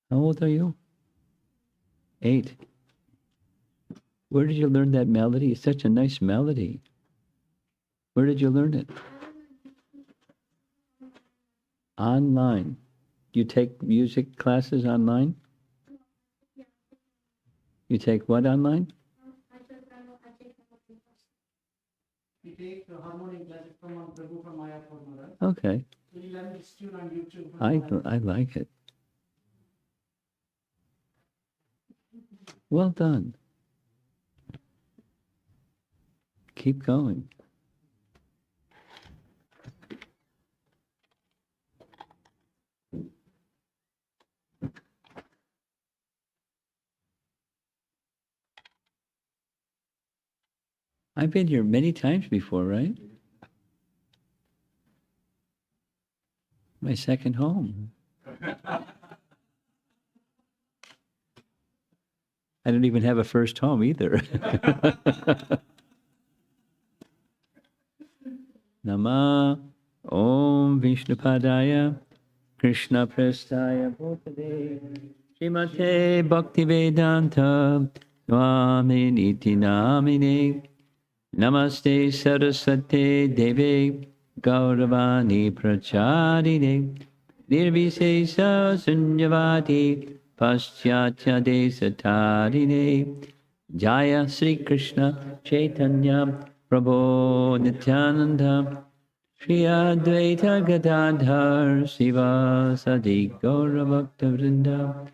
How old are you? 8. Where did you learn that melody? It's such a nice melody. Where did you learn it? Online. You take music classes online? You take what online? We take harmonic classes from Prabhu from Maharaj. Okay. We learn this tune on YouTube. I like it. Well done. Keep going. I've been here many times before, right? My second home. I don't even have a first home either. Nama Om Vishnupadaya Krishna Prestaya Bhutale Srimate Bhaktivedanta Swami Niti Namine Namaste Saraswate Deve Gauravani Pracharine Nirvisesa Sunyavati Paschatya Desatarine Jaya Sri Krishna Chaitanya Prabhu Nityananda Shri Advaita Gadadhar Siva Sadi Gaura Bhakta Vrinda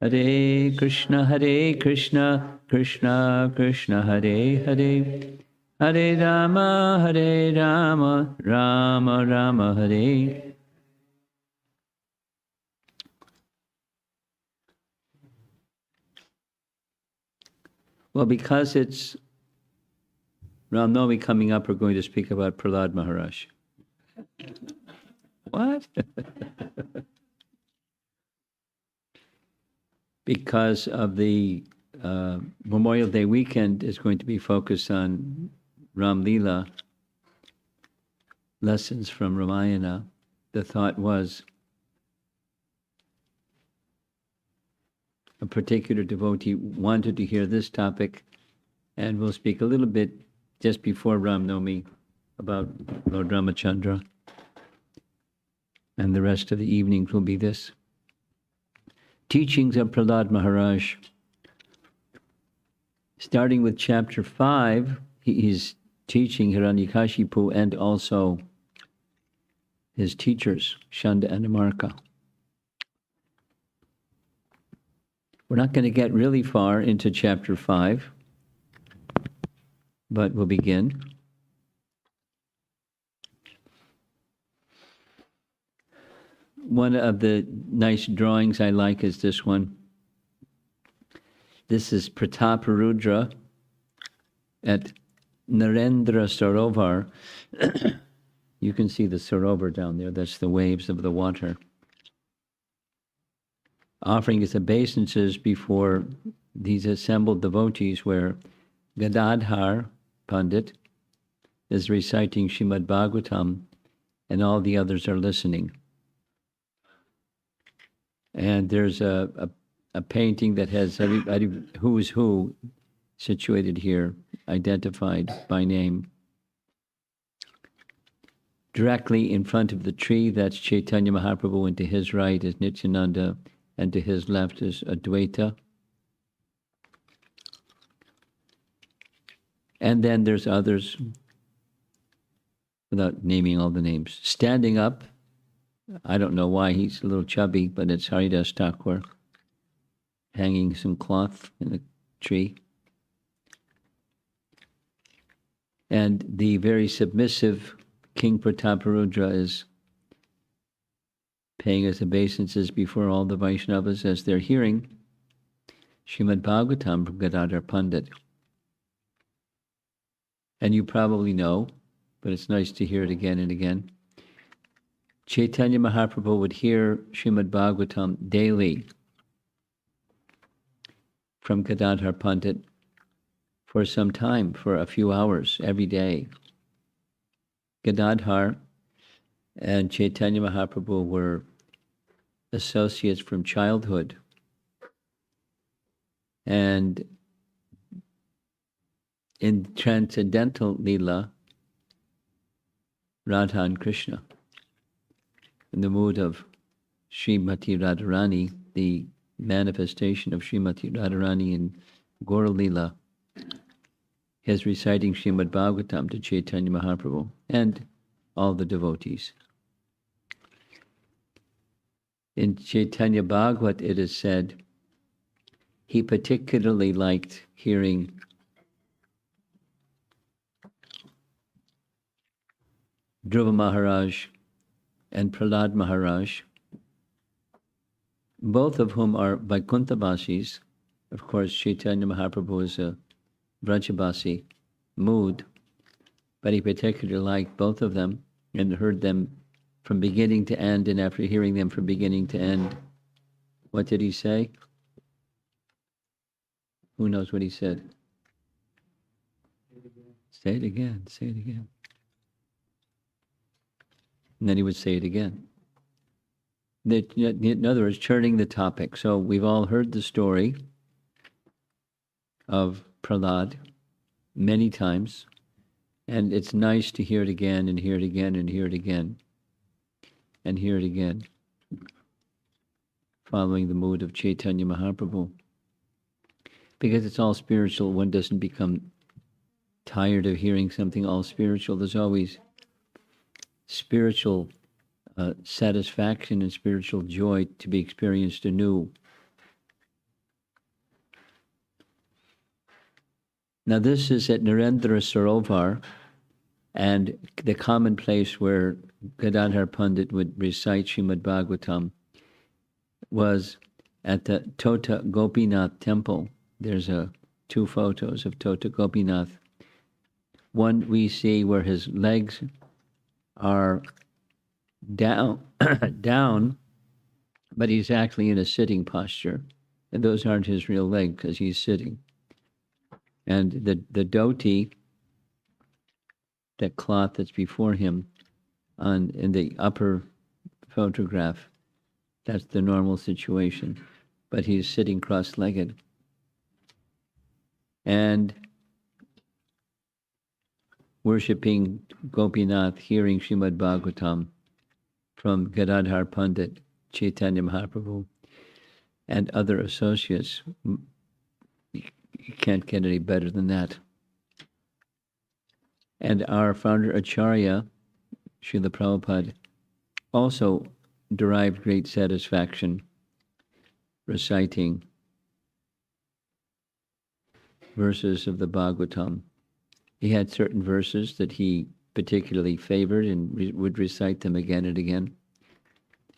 Hare Krishna Krishna Krishna Hare Hare Hare Rama Rama Rama Hare. Well, because it's Ram Navami coming up, we're going to speak about Prahlad Maharaj. What? Because of the Memorial Day weekend is going to be focused on Ram Leela, lessons from Ramayana. The thought was a particular devotee wanted to hear this topic, and we'll speak a little bit just before Ram Navami about Lord Ramachandra, and the rest of the evenings will be this. Teachings of Prahlad Maharaj. Starting with chapter 5, he is teaching Hiranyakasipu and also his teachers, Shanda and Amarka. We're not going to get really far into chapter 5, but we'll begin. One of the nice drawings I like is this one. This is Prataparudra at Narendra Sarovar. You can see the Sarovar down there. That's the waves of the water. Offering his obeisances before these assembled devotees, where Gadadhar Pandit is reciting Srimad Bhagavatam and all the others are listening. And there's a painting that has everybody who's who situated here, identified by name. Directly in front of the tree, that's Chaitanya Mahaprabhu, and to his right is Nityananda, and to his left is Advaita. And then there's others, without naming all the names. Standing up, I don't know why he's a little chubby, but it's Haridas Thakur, hanging some cloth in a tree. And the very submissive King Prataparudra is paying his obeisances before all the Vaishnavas as they're hearing Srimad Bhagavatam from Gadadhar Pandit. And you probably know, but it's nice to hear it again and again. Chaitanya Mahaprabhu would hear Srimad Bhagavatam daily from Gadadhar Pandit for some time, for a few hours every day. Gadadhar and Chaitanya Mahaprabhu were associates from childhood. And in transcendental Leela, Radha and Krishna, in the mood of Srimati Radharani, the manifestation of Srimati Radharani in Gaura Leela, is reciting Srimad Bhagavatam to Chaitanya Mahaprabhu and all the devotees. In Chaitanya Bhagavat, it is said, he particularly liked hearing Dhruva Maharaj and Prahlad Maharaj, both of whom are Vaikuntha-vasis. Of course, Chaitanya Mahaprabhu is a Vrajabasi mood, but he particularly liked both of them and heard them from beginning to end, and after hearing them from beginning to end, what did he say? Who knows what he said? Say it again, say it again. And then he would say it again. In other words, turning the topic. So we've all heard the story of Prahlad many times, and it's nice to hear it again and hear it again and hear it again and hear it again, following the mood of Chaitanya Mahaprabhu. Because it's all spiritual, one doesn't become tired of hearing something all spiritual. There's always spiritual satisfaction and spiritual joy to be experienced anew. Now this is at Narendra Sarovar, and the common place where Gadadhar Pandit would recite Srimad Bhagavatam was at the Tota Gopinath temple. There's two photos of Tota Gopinath. One we see where his legs are down, but he's actually in a sitting posture. And those aren't his real legs because he's sitting. And the dhoti, that cloth that's before him in the upper photograph, that's the normal situation. But he's sitting cross-legged. And worshipping Gopinath, hearing Srimad Bhagavatam from Gadadhar Pandit, Chaitanya Mahaprabhu, and other associates. You can't get any better than that. And our founder Acharya, Srila Prabhupada, also derived great satisfaction reciting verses of the Bhagavatam. He had certain verses that he particularly favored and would recite them again and again.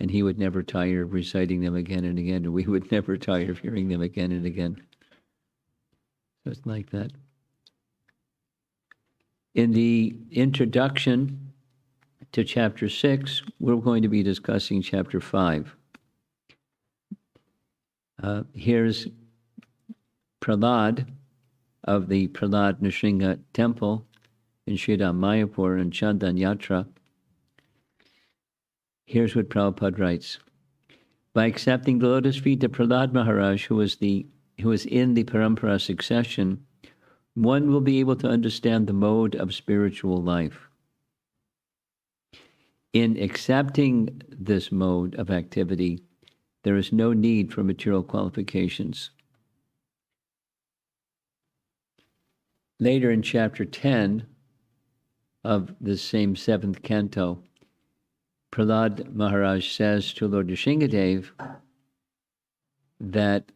And he would never tire of reciting them again and again, and we would never tire of hearing them again and again. So it's like that. In the introduction to chapter 6, we're going to be discussing chapter 5. Here's Prahlad of the Prahlad Nrsimha temple in Sridham Mayapur and Chandan Yatra. Here's what Prabhupada writes. By accepting the lotus feet of Prahlad Maharaj, who was in the Parampara succession, one will be able to understand the mode of spiritual life. In accepting this mode of activity, there is no need for material qualifications. Later in chapter 10 of the same 7th canto, Prahlad Maharaj says to Lord Nrsimhadev that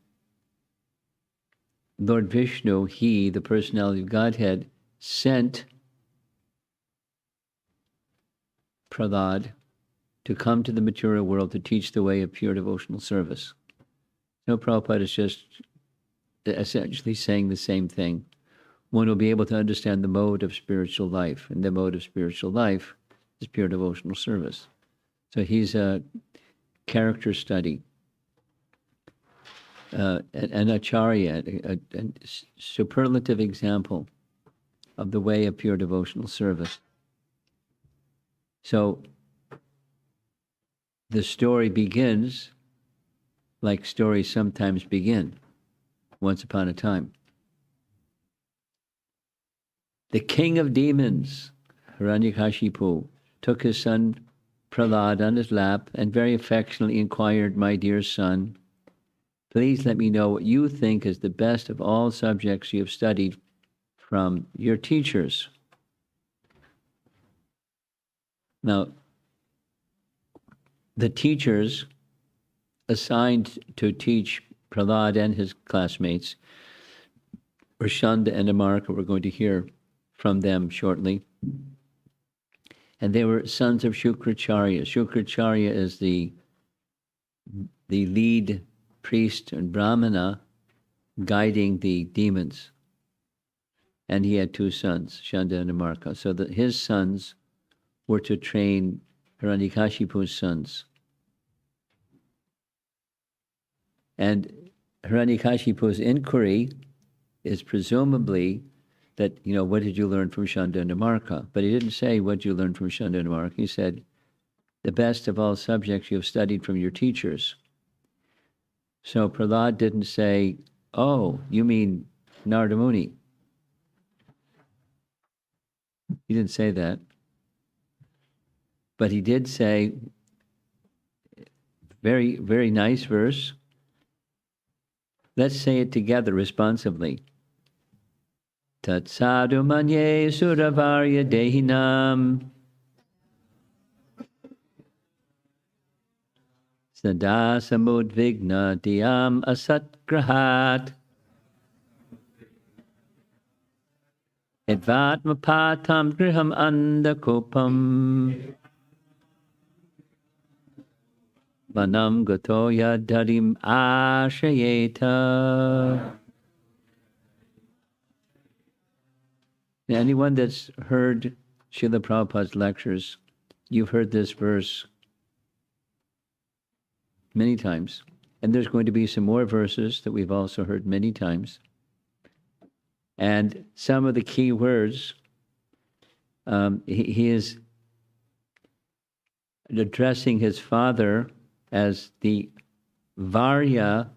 Lord Vishnu, he, the personality of Godhead, sent Prahlad to come to the material world to teach the way of pure devotional service. So Prabhupada is just essentially saying the same thing. One will be able to understand the mode of spiritual life, and the mode of spiritual life is pure devotional service. So he's a character study, an acharya, a superlative example of the way of pure devotional service. So the story begins like stories sometimes begin, once upon a time. The king of demons, Hiranyakasipu, took his son Prahlad on his lap and very affectionately inquired, "My dear son, please let me know what you think is the best of all subjects you have studied from your teachers." Now, the teachers assigned to teach Prahlad and his classmates were Shanda and Amarka. We're going to hear from them shortly. And they were sons of Shukracharya. Shukracharya is the lead priest and brahmana guiding the demons. And he had two sons, Shanda and Amarka. So that his sons were to train Hiranyakashipu's sons. And Hiranyakashipu's inquiry is presumably that, what did you learn from Shanda and Amarka? But he didn't say, what did you learn from Shanda and Amarka? He said, the best of all subjects you have studied from your teachers. So Prahlad didn't say, oh, you mean Narada Muni. He didn't say that. But he did say, very, very nice verse. Let's say it together responsively. Tat sadhu manye suravarya dehinam sada samudvigna diyam asatgrahat edvatmapatam griham andakopam manam gato yadarim ashayeta. Anyone that's heard Srila Prabhupada's lectures, you've heard this verse many times. And there's going to be some more verses that we've also heard many times. And some of the key words, he is addressing his father as the Varya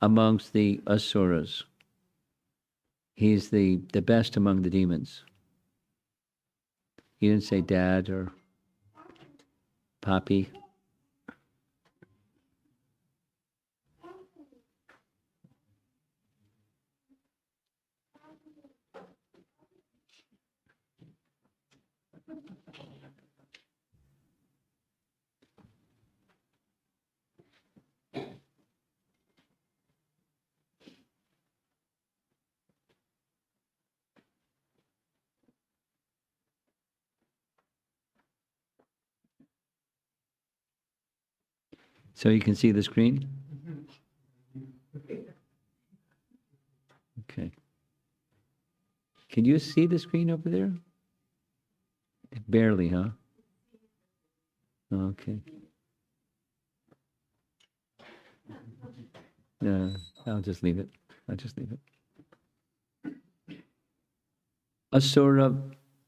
amongst the Asuras. He's the best among the demons. He didn't say dad or papi. So you can see the screen? Okay. Can you see the screen over there? Barely, huh? Okay. No, I'll just leave it. Asura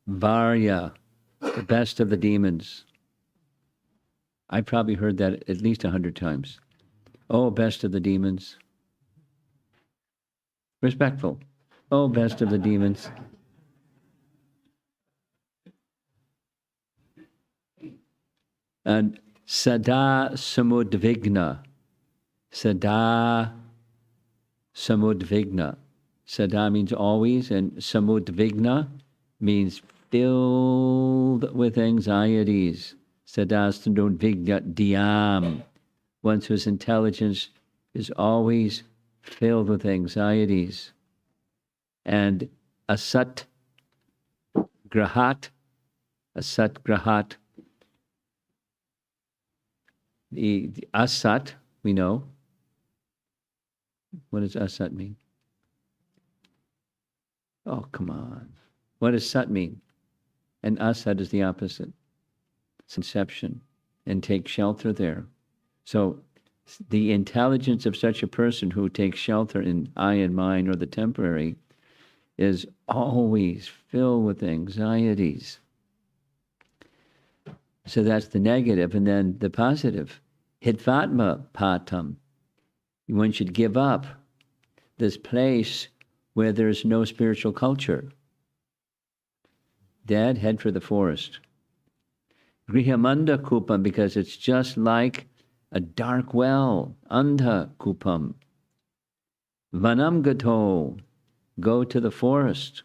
Varya, the best of the demons. I probably heard that at least 100 times. Oh, best of the demons. Respectful. Oh, best of the demons. And Sada Samudvigna. Sada Samudvigna. Sada means always, and Samudvigna means filled with anxieties. Sadastandodvigna diyam. One whose intelligence is always filled with anxieties. And asat grahat, the asat, we know. What does asat mean? Oh, come on. What does sat mean? And asat is the opposite. Conception, and take shelter there. So the intelligence of such a person who takes shelter in I and mine or the temporary is always filled with anxieties. So that's the negative. And then the positive. Hitvatma patam. one should give up this place where there's no spiritual culture. Dad, head for the forest. Grihamanda kupam, because it's just like a dark well. Andha kupam. Vanam gato, go to the forest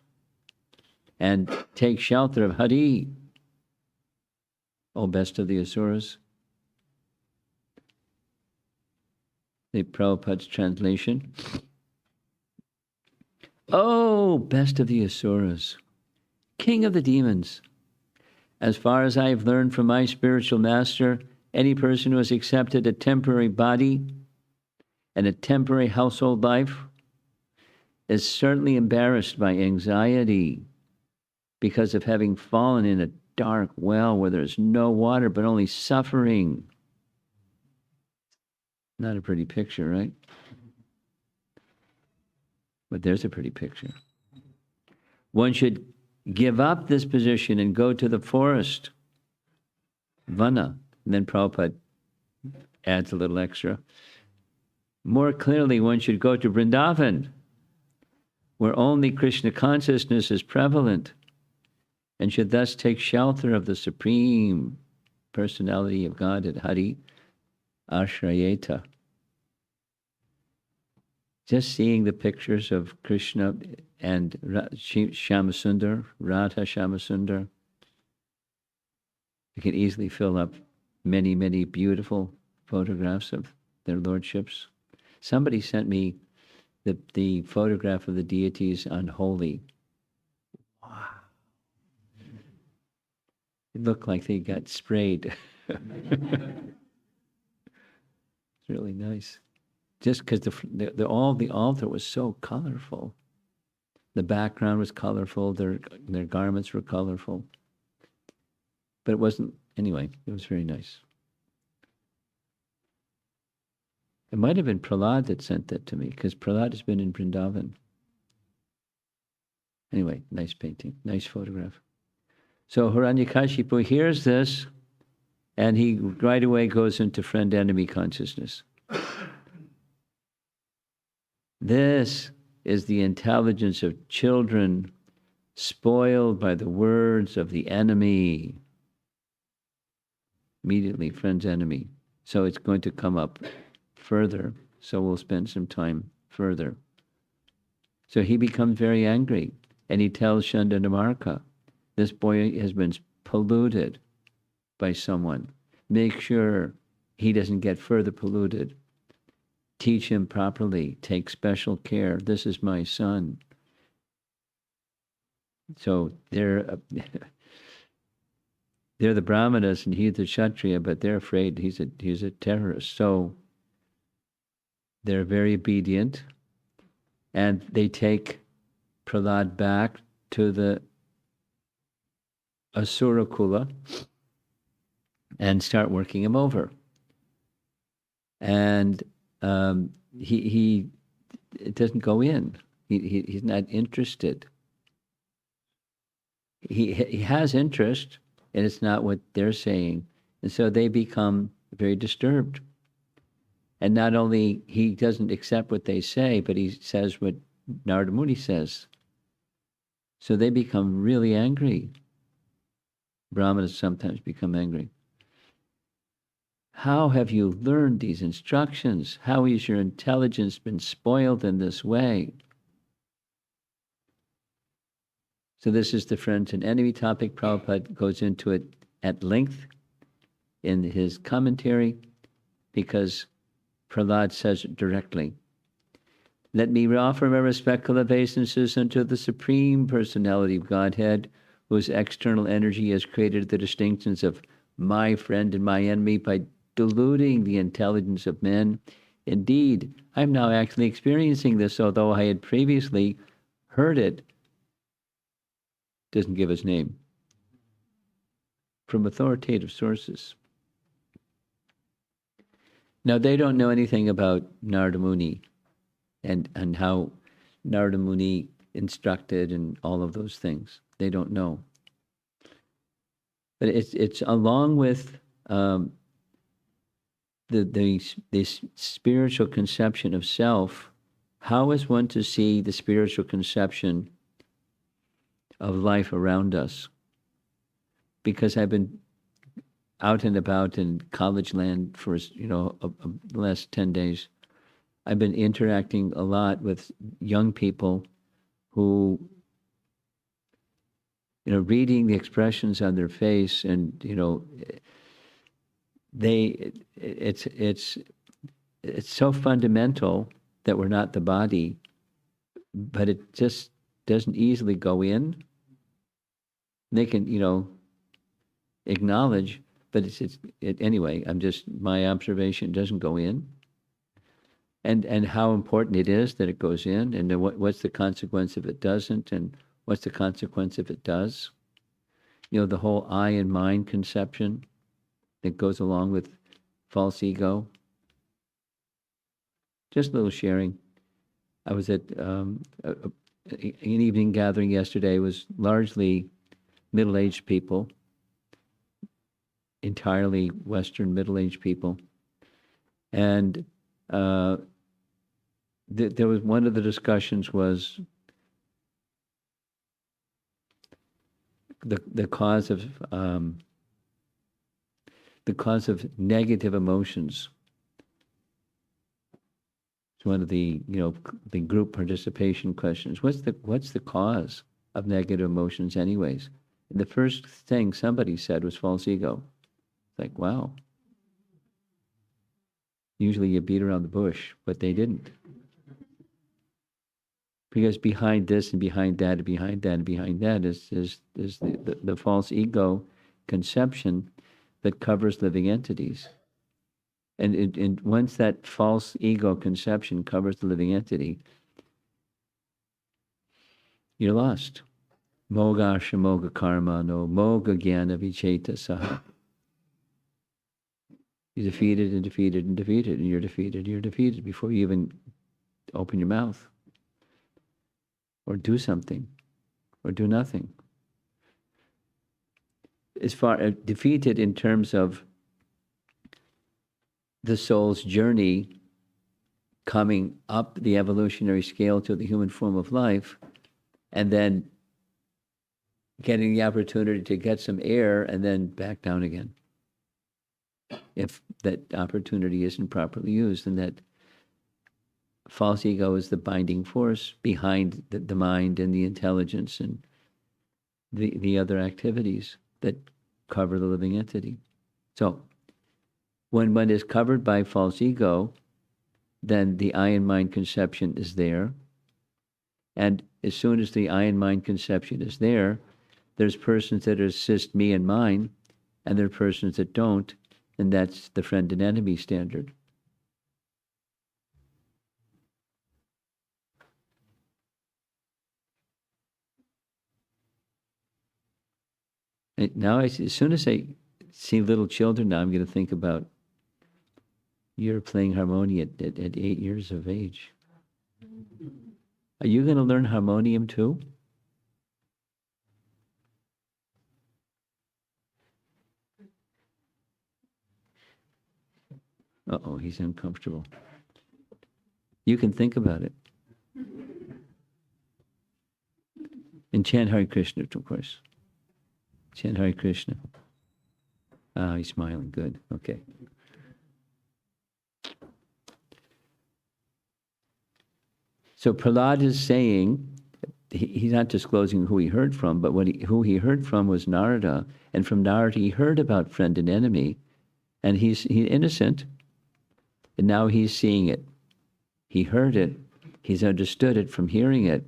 and take shelter of Hari. O best of the Asuras. The Prabhupada's translation. Oh, best of the Asuras, king of the demons. As far as I've learned from my spiritual master, any person who has accepted a temporary body and a temporary household life is certainly embarrassed by anxiety because of having fallen in a dark well where there's no water but only suffering. Not a pretty picture, right? But there's a pretty picture. One should give up this position and go to the forest, vana. And then Prabhupada adds a little extra. More clearly, one should go to Vrindavan, where only Krishna consciousness is prevalent, and should thus take shelter of the Supreme Personality of Godhead, Hari Ashrayeta. Just seeing the pictures of Krishna and Shyamasundar, Radha Shyamasundar, you can easily fill up many, many beautiful photographs of their lordships. Somebody sent me the photograph of the deities on Holi. Wow. It looked like they got sprayed. It's really nice. Just because the altar was so colorful. The background was colorful, their garments were colorful. But it wasn't, anyway, it was very nice. It might have been Prahlad that sent that to me, because Prahlad has been in Vrindavan. Anyway, nice painting, nice photograph. So Hiranyakasipu hears this, and he right away goes into friend-enemy consciousness. This is the intelligence of children spoiled by the words of the enemy. Immediately, friend's enemy. So it's going to come up further. So we'll spend some time further. So he becomes very angry, and he tells Chandandamarka, this boy has been polluted by someone. Make sure he doesn't get further polluted. Teach him properly. Take special care. This is my son. So they're the Brahmanas and he's the Kshatriya, but they're afraid he's a terrorist. So they're very obedient, and they take Prahlad back to the Asura Kula and start working him over. And he doesn't go in. He's not interested. He has interest, and it's not what they're saying. And so they become very disturbed. And not only he doesn't accept what they say, but he says what Narada Muni says. So they become really angry. Brahmanas sometimes become angry. How have you learned these instructions? How has your intelligence been spoiled in this way? So this is the friends and enemy topic. Prabhupada goes into it at length in his commentary because Prahlad says it directly. Let me offer my respectful obeisances unto the Supreme Personality of Godhead, whose external energy has created the distinctions of my friend and my enemy by diluting the intelligence of men. Indeed, I'm now actually experiencing this, although I had previously heard it. Doesn't give his name. From authoritative sources. Now, they don't know anything about Narada Muni and how Narada Muni instructed and all of those things. They don't know. But it's along with the spiritual conception of self, how is one to see the spiritual conception of life around us? Because I've been out and about in college land for the last 10 days. I've been interacting a lot with young people who, reading the expressions on their face, and it's so fundamental that we're not the body, but it just doesn't easily go in. They can, acknowledge, but anyway, my observation doesn't go in. And how important it is that it goes in, and then what's the consequence if it doesn't, and what's the consequence if it does? The whole I and mind conception that goes along with false ego. Just a little sharing. I was at an evening gathering yesterday. It was largely middle-aged people, entirely Western middle-aged people. And there was one of the discussions was the cause of negative emotions. It's one of the the group participation questions. What's the cause of negative emotions, anyways? And the first thing somebody said was false ego. It's like, wow. Usually you beat around the bush, but they didn't. Because behind this and behind that and behind that and behind that is the false ego conception that covers living entities. And once that false ego conception covers the living entity, you're lost. Moga shamoga karma no moga jnana vicheta saha. You're defeated and defeated and defeated, and you're defeated before you even open your mouth. Or do something, or do nothing. As far as defeated in terms of the soul's journey coming up the evolutionary scale to the human form of life, and then getting the opportunity to get some air and then back down again. If that opportunity isn't properly used, and that false ego is the binding force behind the mind and the intelligence and the other activities that cover the living entity. So, when one is covered by false ego, then the I and mind conception is there. And as soon as the I and mind conception is there, there's persons that assist me and mine, and there are persons that don't, and that's the friend and enemy standard. Now, as soon as I see little children now, I'm going to think about you're playing harmonium at 8 years of age. Are you going to learn harmonium too? Uh-oh, he's uncomfortable. You can think about it. And chant Hare Krishna, of course. Chant Hare Krishna. Ah, he's smiling. Good. Okay. So Prahlad is saying, he's not disclosing who he heard from, but who he heard from was Narada. And from Narada he heard about friend and enemy. And he's innocent. And now he's seeing it. He heard it. He's understood it from hearing it.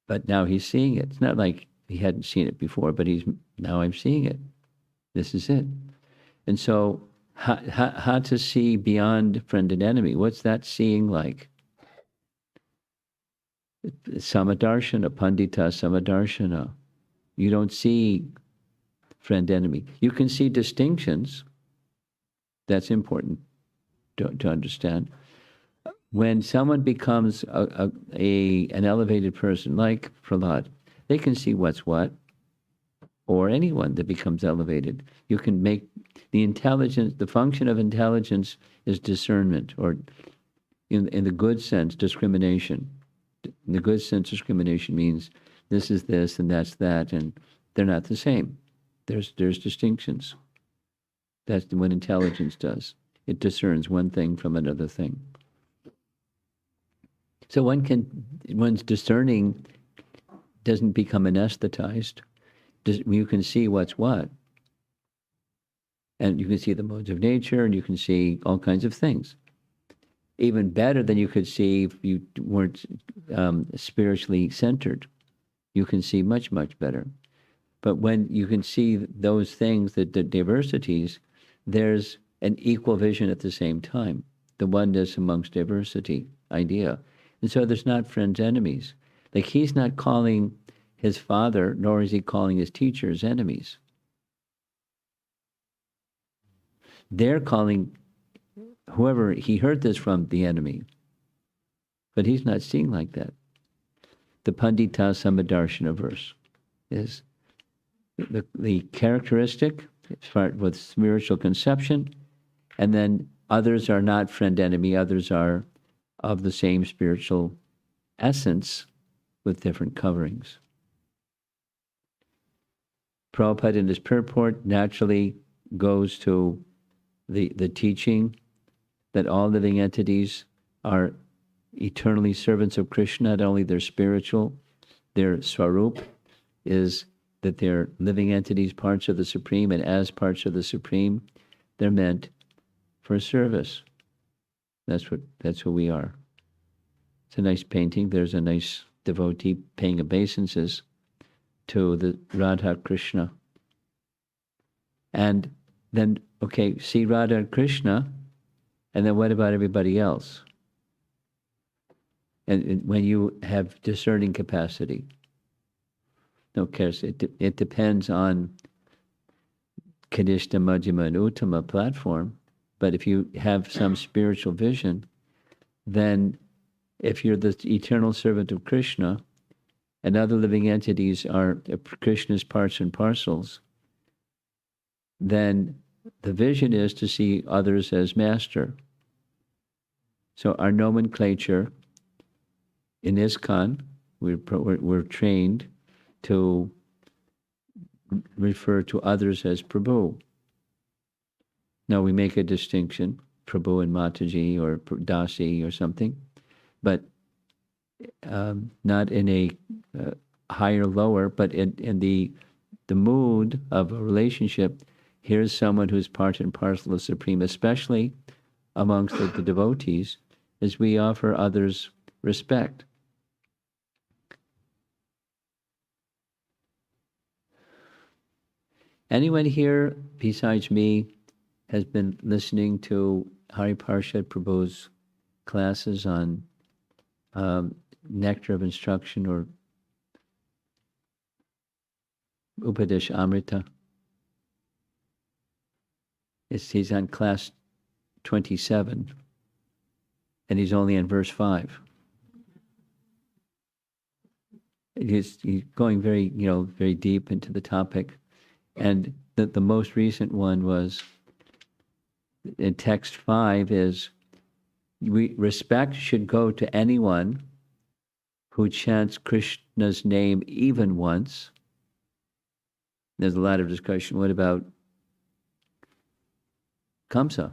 But now he's seeing it. It's not like he hadn't seen it before, but now I'm seeing it. This is it. And so how to see beyond friend and enemy? What's that seeing like? Samadarshana, pandita samadarshana. You don't see friend enemy. You can see distinctions. That's important to understand. When someone becomes an elevated person like Prahlad, they can see what's what. or anyone that becomes elevated. You can make the intelligence, the function of intelligence is discernment, or in the good sense, discrimination. In the good sense, discrimination means this is this and that's that, and they're not the same. There's distinctions. That's what intelligence does. It discerns one thing from another thing. So one's discerning doesn't become anesthetized. You can see what's what. And you can see the modes of nature, and you can see all kinds of things. Even better than you could see if you weren't spiritually centered. You can see much, much better. But when you can see those things, the diversities, there's an equal vision at the same time. The oneness amongst diversity idea. And so there's not friends, enemies. Like he's not calling his father, nor is he calling his teachers enemies. They're calling whoever he heard this from the enemy. But he's not seeing like that. The Pandita Samadarshana verse is the characteristic with spiritual conception, and then others are not friend enemy, others are of the same spiritual essence with different coverings. Prabhupada in his purport naturally goes to the teaching that all living entities are eternally servants of Krishna. Not only they're spiritual, their swarup is that they're living entities, parts of the Supreme, and as parts of the Supreme, they're meant for service. That's who we are. It's a nice painting. There's a nice devotee paying obeisances to the Radha Krishna. And then, okay, see Radha and Krishna, and then what about everybody else? And when you have discerning capacity, no cares. It depends on Kadishta, Majjhima, and Uttama platform. But if you have some spiritual vision, then if you're the eternal servant of Krishna, and other living entities are Krishna's parts and parcels, then the vision is to see others as master. So our nomenclature in ISKCON, we're trained to refer to others as Prabhu. Now we make a distinction, Prabhu and Mataji or Dasi or something, but not in a higher, lower, but in the mood of a relationship. Here's someone who's part and parcel of Supreme, especially amongst the devotees, as we offer others respect. Anyone here besides me has been listening to Hari Parshad Prabhu's classes on Nectar of Instruction or Upadesh Amrita? He's on class 27, and he's only in verse 5. He's going very deep into the topic. And the most recent one was, in text 5 is, respect should go to anyone who chants Krishna's name even once. There's a lot of discussion. What about Kamsa?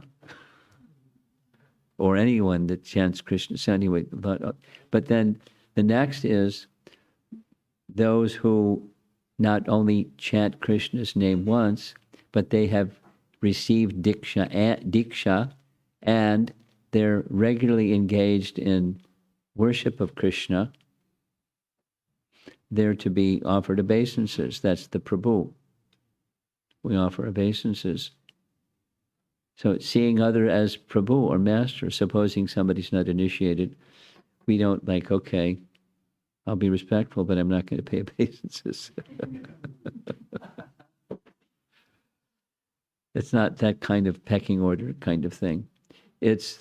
Or anyone that chants Krishna. So anyway, but then the next is those who not only chant Krishna's name once, but they have received diksha, and they're regularly engaged in worship of Krishna. They're to be offered obeisances. That's the Prabhu. We offer obeisances. So seeing other as Prabhu or Master, supposing somebody's not initiated, we don't okay, I'll be respectful, but I'm not going to pay obeisances. It's not that kind of pecking order kind of thing. It's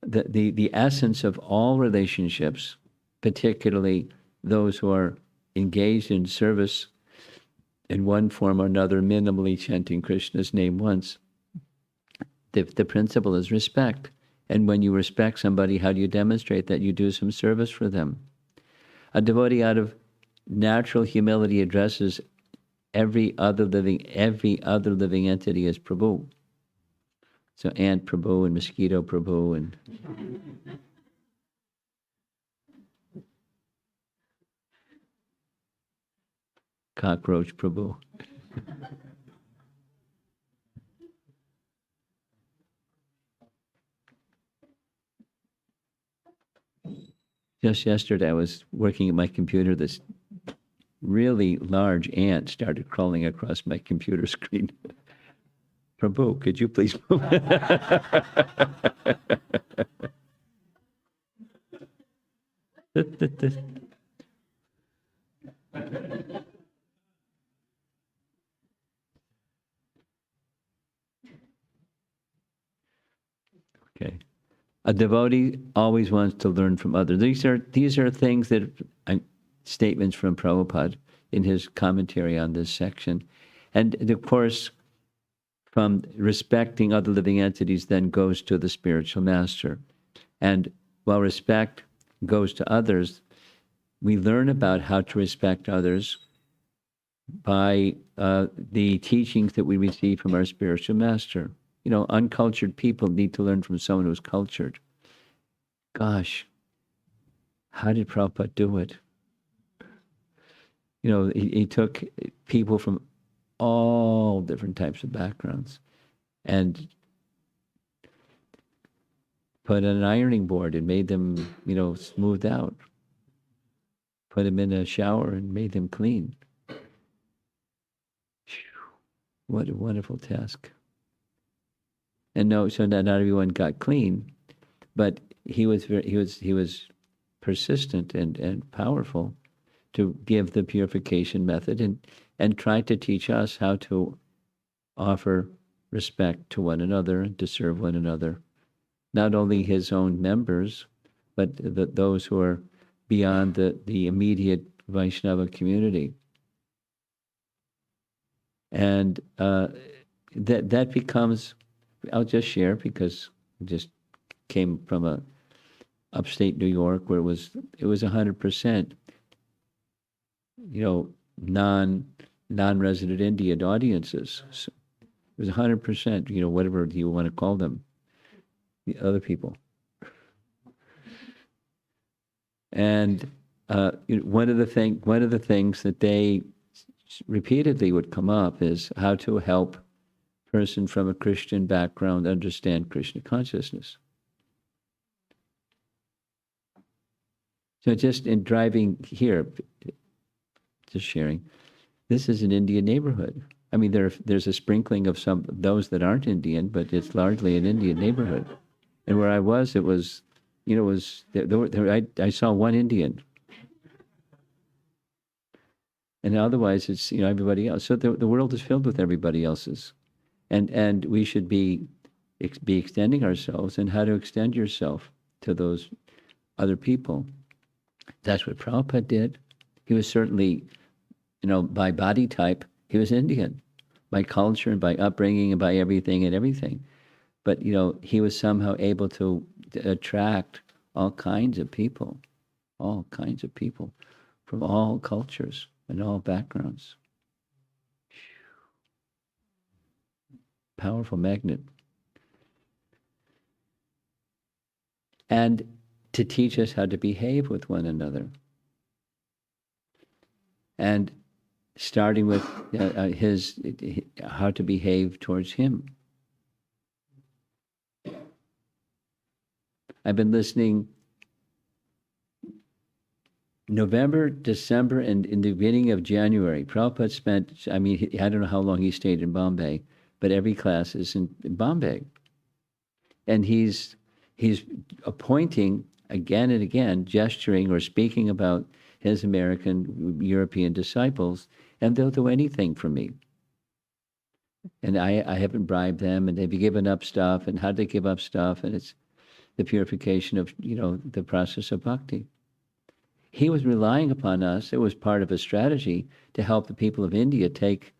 the essence of all relationships, particularly those who are engaged in service in one form or another, minimally chanting Krishna's name once. The principle is respect. And when you respect somebody, how do you demonstrate that? You do some service for them. A devotee out of natural humility addresses every other living entity as Prabhu. So ant Prabhu and mosquito Prabhu and cockroach Prabhu. Just yesterday, I was working at my computer. This really large ant started crawling across my computer screen. Prabhu, could you please move? Okay. A devotee always wants to learn from others. These are things that statements from Prabhupada in his commentary on this section. And of course, from respecting other living entities then goes to the spiritual master. And while respect goes to others, we learn about how to respect others by the teachings that we receive from our spiritual master. You know, uncultured people need to learn from someone who's cultured. Gosh, how did Prabhupada do it? You know, he took people from all different types of backgrounds and put on an ironing board and made them, you know, smoothed out. Put them in a shower and made them clean. What a wonderful task. And no, so not everyone got clean, but he was persistent and powerful to give the purification method and try to teach us how to offer respect to one another and to serve one another. Not only his own members, but those who are beyond the immediate Vaishnava community. And that becomes, I'll just share because I just came from a upstate New York where it was 100%, you know, non-resident Indian audiences. So it was 100%, you know, whatever you want to call them, the other people. And one of the things that they repeatedly would come up is how to help a person from a Christian background understand Krishna consciousness. So just in driving here, just sharing, this is an Indian neighborhood. I mean, there's a sprinkling of those that aren't Indian, but it's largely an Indian neighborhood. And where I was, it was, you know, I saw one Indian. And otherwise, it's, you know, everybody else. So the world is filled with everybody else's. And we should be extending ourselves, and how to extend yourself to those other people. That's what Prabhupada did. He was certainly, you know, by body type, he was Indian, by culture and by upbringing and by everything. But, you know, he was somehow able to attract all kinds of people from all cultures and all backgrounds. Powerful magnet. And to teach us how to behave with one another. And starting with how to behave towards him. I've been listening November, December, and in the beginning of January. Prabhupada spent, I mean, I don't know how long he stayed in Bombay, but every class is in Bombay. And he's appointing again and again, gesturing or speaking about his American, European disciples, and they'll do anything for me. And I haven't bribed them, and they've given up stuff, and how'd they give up stuff? And it's the purification of, you know, the process of bhakti. he was relying upon us. It was part of a strategy to help the people of India take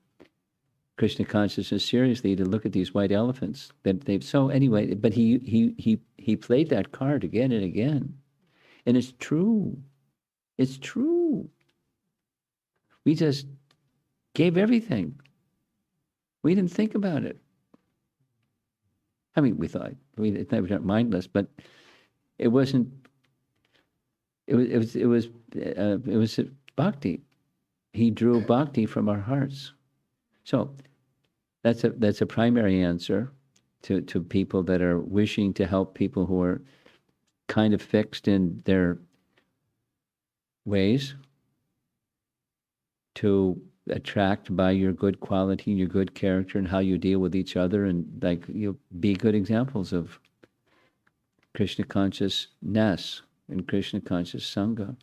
Krishna consciousness seriously, to look at these white elephants that they've. So anyway, but he played that card again and again, and it's true. It's true. We just gave everything. We didn't think about it. I mean, we thought we weren't mindless, but it wasn't. It was bhakti. He drew bhakti from our hearts. So that's a primary answer to people that are wishing to help people who are kind of fixed in their ways, to attract by your good quality and your good character and how you deal with each other, and like you be good examples of Krishna consciousness and Krishna conscious Sangha.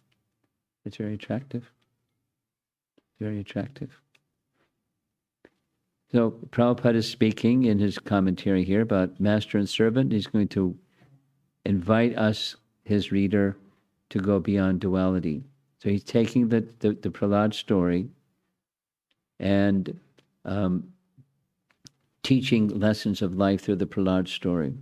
It's very attractive. Very attractive. So Prabhupada is speaking in his commentary here about master and servant. He's going to invite us, his reader, to go beyond duality. So he's taking the Prahlad story and teaching lessons of life through the Prahlad story.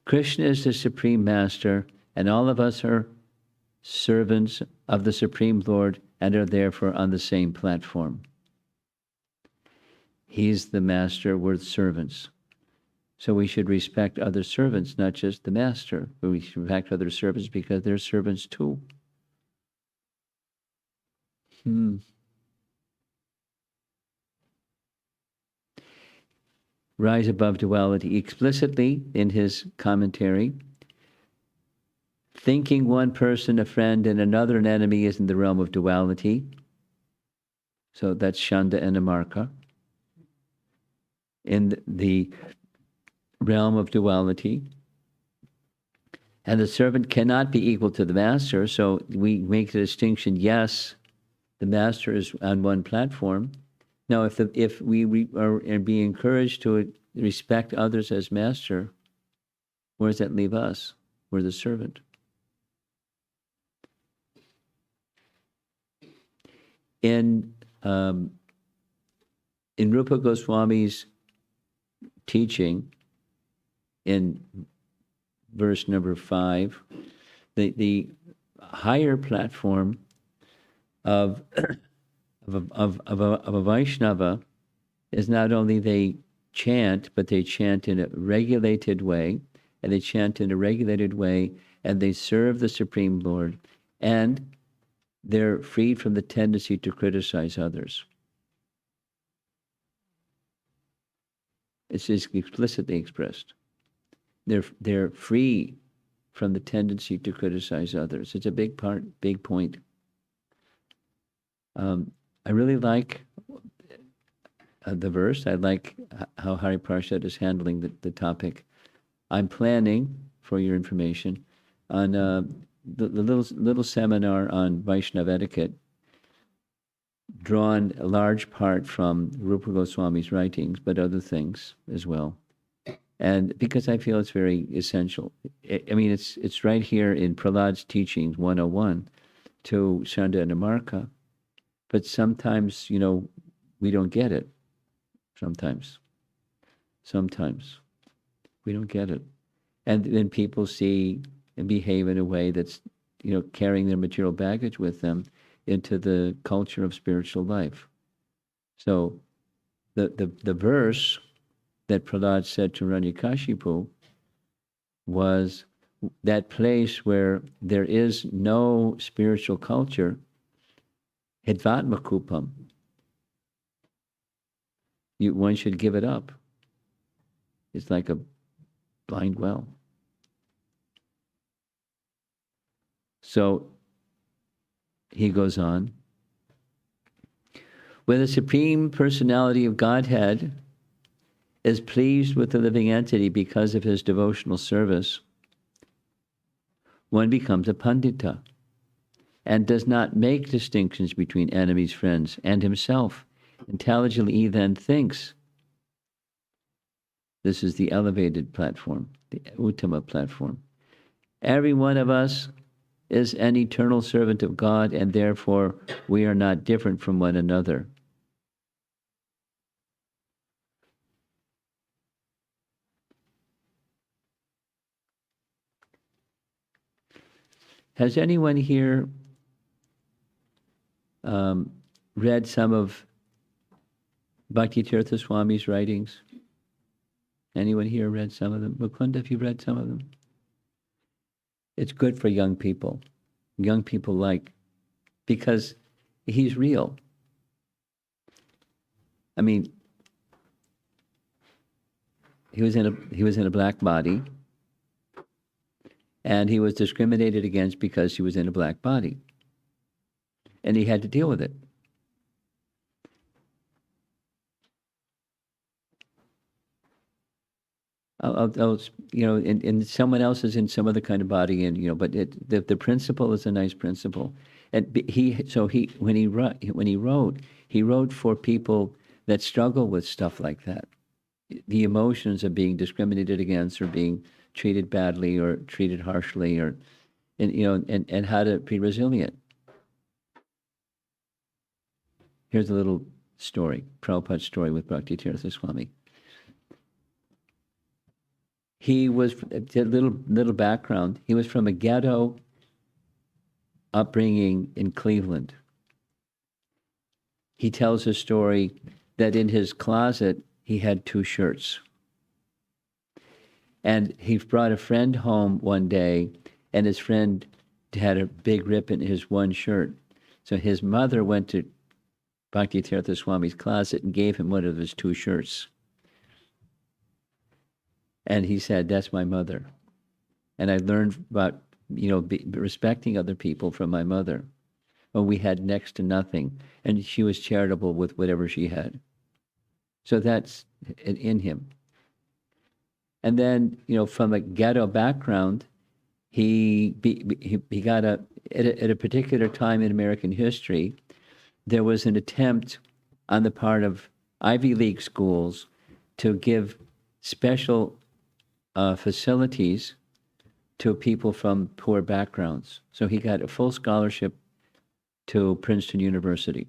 Krishna is the Supreme Master, and all of us are servants of the Supreme Lord and are therefore on the same platform. He's the Master, we're servants. So we should respect other servants, not just the Master, but we should respect other servants because they're servants too. Rise above duality. Explicitly in his commentary, thinking one person a friend and another an enemy is in the realm of duality. So that's Shanda and Amarka. In the realm of duality. And the servant cannot be equal to the master, so we make the distinction, yes, the master is on one platform. Now, if we are being encouraged to respect others as master, where does that leave us? We're the servant. In Rupa Goswami's teaching, in verse number 5, the higher platform of a Vaishnava is not only they chant, but they chant in a regulated way, and they chant in a regulated way, and they serve the Supreme Lord, and they're freed from the tendency to criticize others. It's just explicitly expressed. They're free from the tendency to criticize others. It's a big point. I really like the verse. I like how Hari Prashad is handling the topic. I'm planning, for your information, on the little seminar on Vaishnava etiquette, drawn a large part from Rupa Goswami's writings, but other things as well. And because I feel it's very essential. I mean, it's right here in Prahlad's teachings 101 to Shanda and Amarka. But sometimes, we don't get it. Sometimes we don't get it. And then people see and behave in a way that's, carrying their material baggage with them into the culture of spiritual life. So the verse that Prahlad said to Hiranyakasipu was that place where there is no spiritual culture, Hidvatmakupam. One should give it up. It's like a blind well. So he goes on. When the Supreme Personality of Godhead is pleased with the living entity because of his devotional service, one becomes a pandita and does not make distinctions between enemies, friends, and himself. Intelligently, he then thinks. This is the elevated platform, the Uttama platform. Every one of us is an eternal servant of God, and therefore we are not different from one another. Has anyone here read some of Bhakti Tirtha Swami's writings? Anyone here read some of them? Mukunda, have you read some of them? It's good for young people. Young people like, because he's real. I mean, he was in a black body, and he was discriminated against because he was in a black body, and he had to deal with it. And someone else is in some other kind of body, and but the principle is a nice principle, and when he wrote for people that struggle with stuff like that, the emotions of being discriminated against, or being treated badly, or treated harshly, and how to be resilient. Here's a little story, Prabhupada's story with Bhakti Tirtha Swami. He was a little background. He was from a ghetto upbringing in Cleveland. He tells a story that in his closet he had 2 shirts. And he brought a friend home one day, and his friend had a big rip in his one shirt. So his mother went to Bhakti Tirtha Swami's closet and gave him one of his 2 shirts. And he said, "That's my mother." And I learned about, respecting other people from my mother. Well, we had next to nothing, and she was charitable with whatever she had. So that's in him. And then, from a ghetto background, he got at a particular time in American history, there was an attempt on the part of Ivy League schools to give special facilities to people from poor backgrounds. So he got a full scholarship to Princeton University.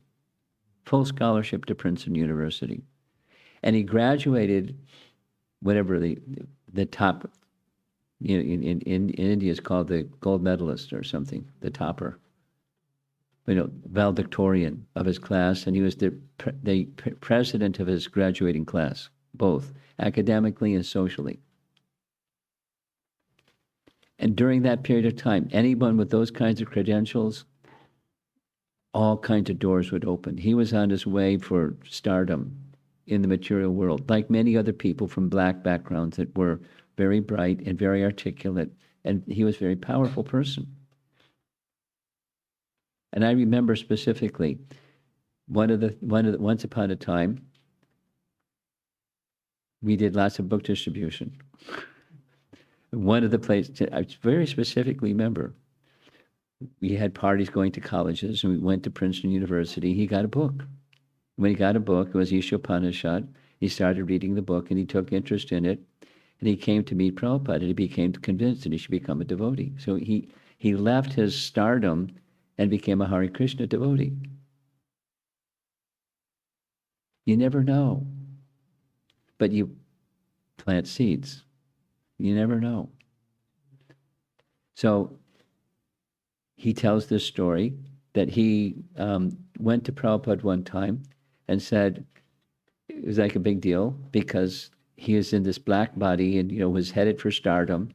Full scholarship to Princeton University. And he graduated, whatever the top, in India is called the gold medalist or something, the topper. Valedictorian of his class, and he was the president of his graduating class, both academically and socially. And during that period of time, anyone with those kinds of credentials, all kinds of doors would open. He was on his way for stardom in the material world, like many other people from black backgrounds that were very bright and very articulate, and he was a very powerful person. And I remember specifically, once upon a time, we did lots of book distribution. One of the places, I very specifically remember, we had parties going to colleges, and we went to Princeton University. He got a book. When he got a book, it was Ishopanishad. He started reading the book, and he took interest in it, and he came to meet Prabhupada, and he became convinced that he should become a devotee. So he left his stardom and became a Hare Krishna devotee. You never know. But you plant seeds. You never know. So he tells this story that he went to Prabhupada one time and said it was like a big deal because he was in this black body and was headed for stardom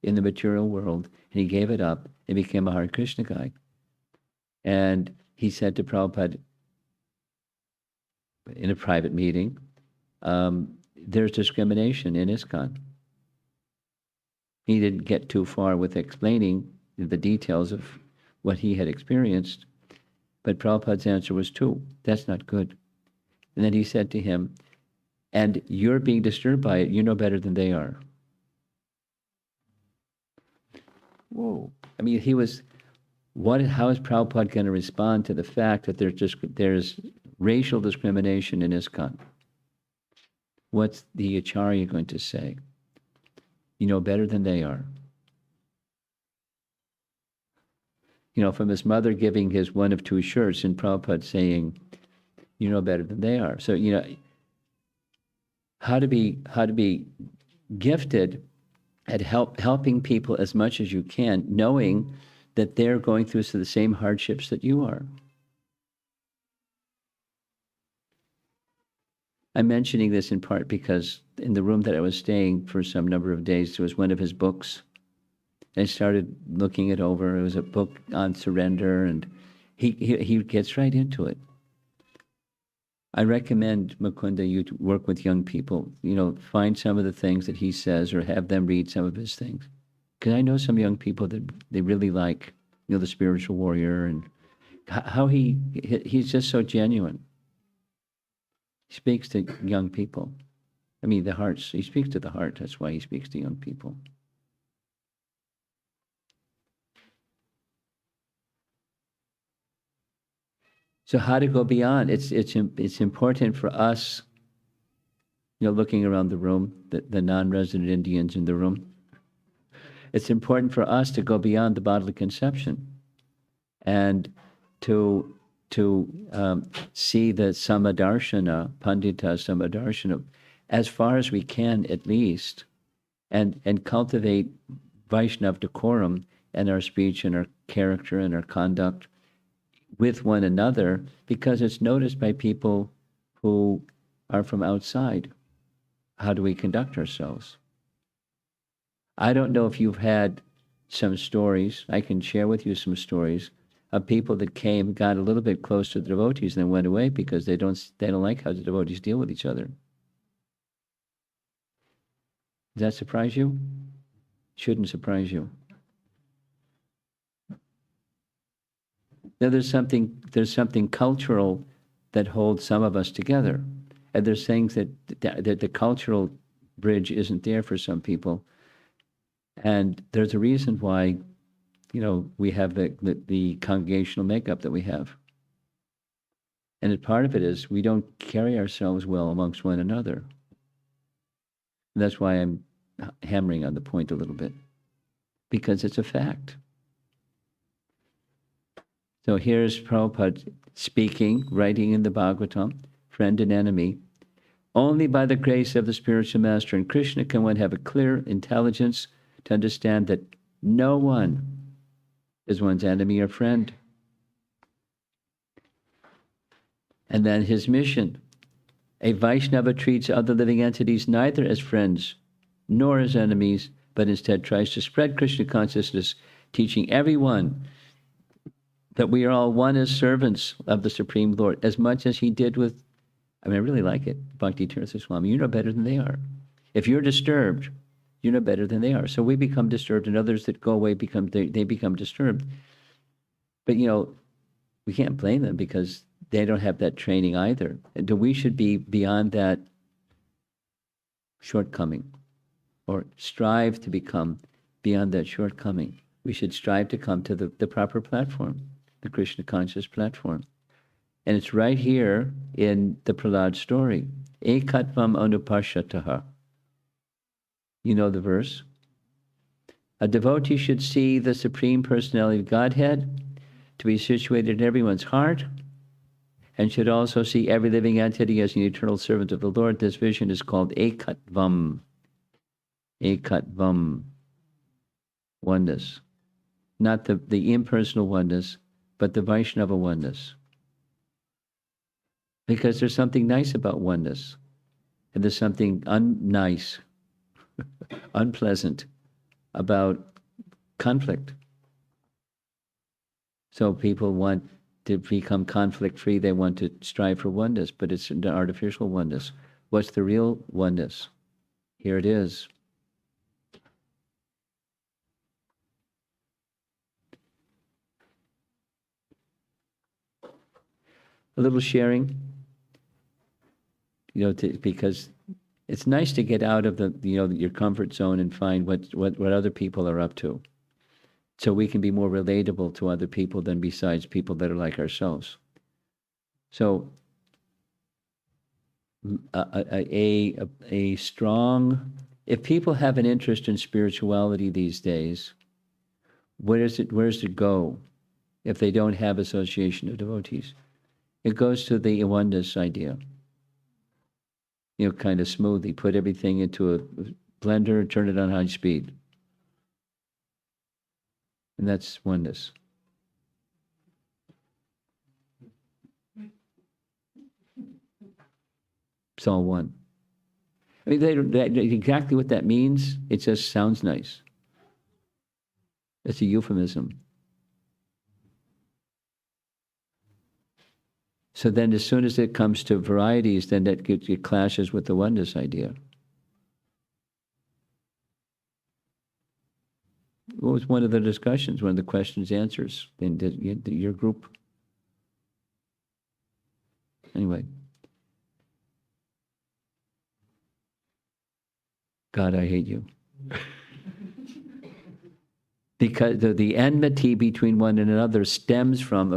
in the material world, and he gave it up and became a Hare Krishna guy. And he said to Prabhupada in a private meeting, there's discrimination in ISKCON. He didn't get too far with explaining the details of what he had experienced, but Prabhupada's answer was that's not good. And then he said to him, and you're being disturbed by it, you know better than they are. Whoa. I mean, how is Prabhupada going to respond to the fact that there's racial discrimination in ISKCON? What's the acharya going to say? You know better than they are. from his mother giving his one of two shirts and Prabhupada saying, you know better than they are. So, how to be gifted at helping people as much as you can, knowing that they're going through the same hardships that you are. I'm mentioning this in part because in the room that I was staying for some number of days, there was one of his books. I started looking it over. It was a book on surrender, and he gets right into it. I recommend, Mukunda, you to work with young people. Find some of the things that he says or have them read some of his things. Because I know some young people that they really like, the spiritual warrior, and how he's just so genuine. He speaks to young people. I mean, the hearts. He speaks to the heart. That's why he speaks to young people. So how to go beyond? It's important for us, looking around the room, the non-resident Indians in the room. It's important for us to go beyond the bodily conception, and to see the Samadarshana, Pandita Samadarshana, as far as we can at least, and cultivate Vaishnava decorum in our speech and our character and our conduct with one another, because it's noticed by people who are from outside. How do we conduct ourselves? I don't know if you've had some stories. I can share with you some stories of people that came, got a little bit close to the devotees, and then went away because they don't like how the devotees deal with each other. Does that surprise you? Shouldn't surprise you. Now, there's something cultural that holds some of us together, and there's things that the cultural bridge isn't there for some people, and there's a reason why, we have the congregational makeup that we have, and part of it is we don't carry ourselves well amongst one another. And that's why I'm hammering on the point a little bit, because it's a fact. So here's Prabhupada speaking, writing in the Bhagavatam, friend and enemy. Only by the grace of the spiritual master and Krishna can one have a clear intelligence to understand that no one is one's enemy or friend. And then his mission. A Vaishnava treats other living entities neither as friends nor as enemies, but instead tries to spread Krishna consciousness, teaching everyone that we are all one as servants of the Supreme Lord, as much as he did with, I really like it, Bhakti Tirtha Swami. You're no better than they are. If you're disturbed, you're no better than they are. So we become disturbed, and others that go away they become disturbed. But we can't blame them because they don't have that training either. And we should be beyond that shortcoming, or strive to become beyond that shortcoming. We should strive to come to the proper platform, the Krishna conscious platform. And it's right here in the Prahlad story. Ekatvam anupashataha. You know the verse? A devotee should see the Supreme Personality of Godhead to be situated in everyone's heart, and should also see every living entity as an eternal servant of the Lord. This vision is called ekatvam. Ekatvam. Oneness. Not the impersonal oneness, but the Vaishnava oneness. Because there's something nice about oneness, and there's something unnice, unpleasant about conflict. So people want to become conflict-free. They want to strive for oneness, but it's an artificial oneness. What's the real oneness? Here it is. A little sharing, because it's nice to get out of your comfort zone and find what other people are up to, so we can be more relatable to other people than besides people that are like ourselves. So a strong, if people have an interest in spirituality these days, where does it go? if they don't have association of devotees. It goes to the oneness idea. Kind of smoothly. Put everything into a blender, turn it on high speed. And that's oneness. It's all one. I mean, exactly what that means, it just sounds nice. It's a euphemism. So then as soon as it comes to varieties, then it clashes with the oneness idea. What was one of the discussions, one of the questions, answers in your group? Anyway. God, I hate you. Because the enmity between one and another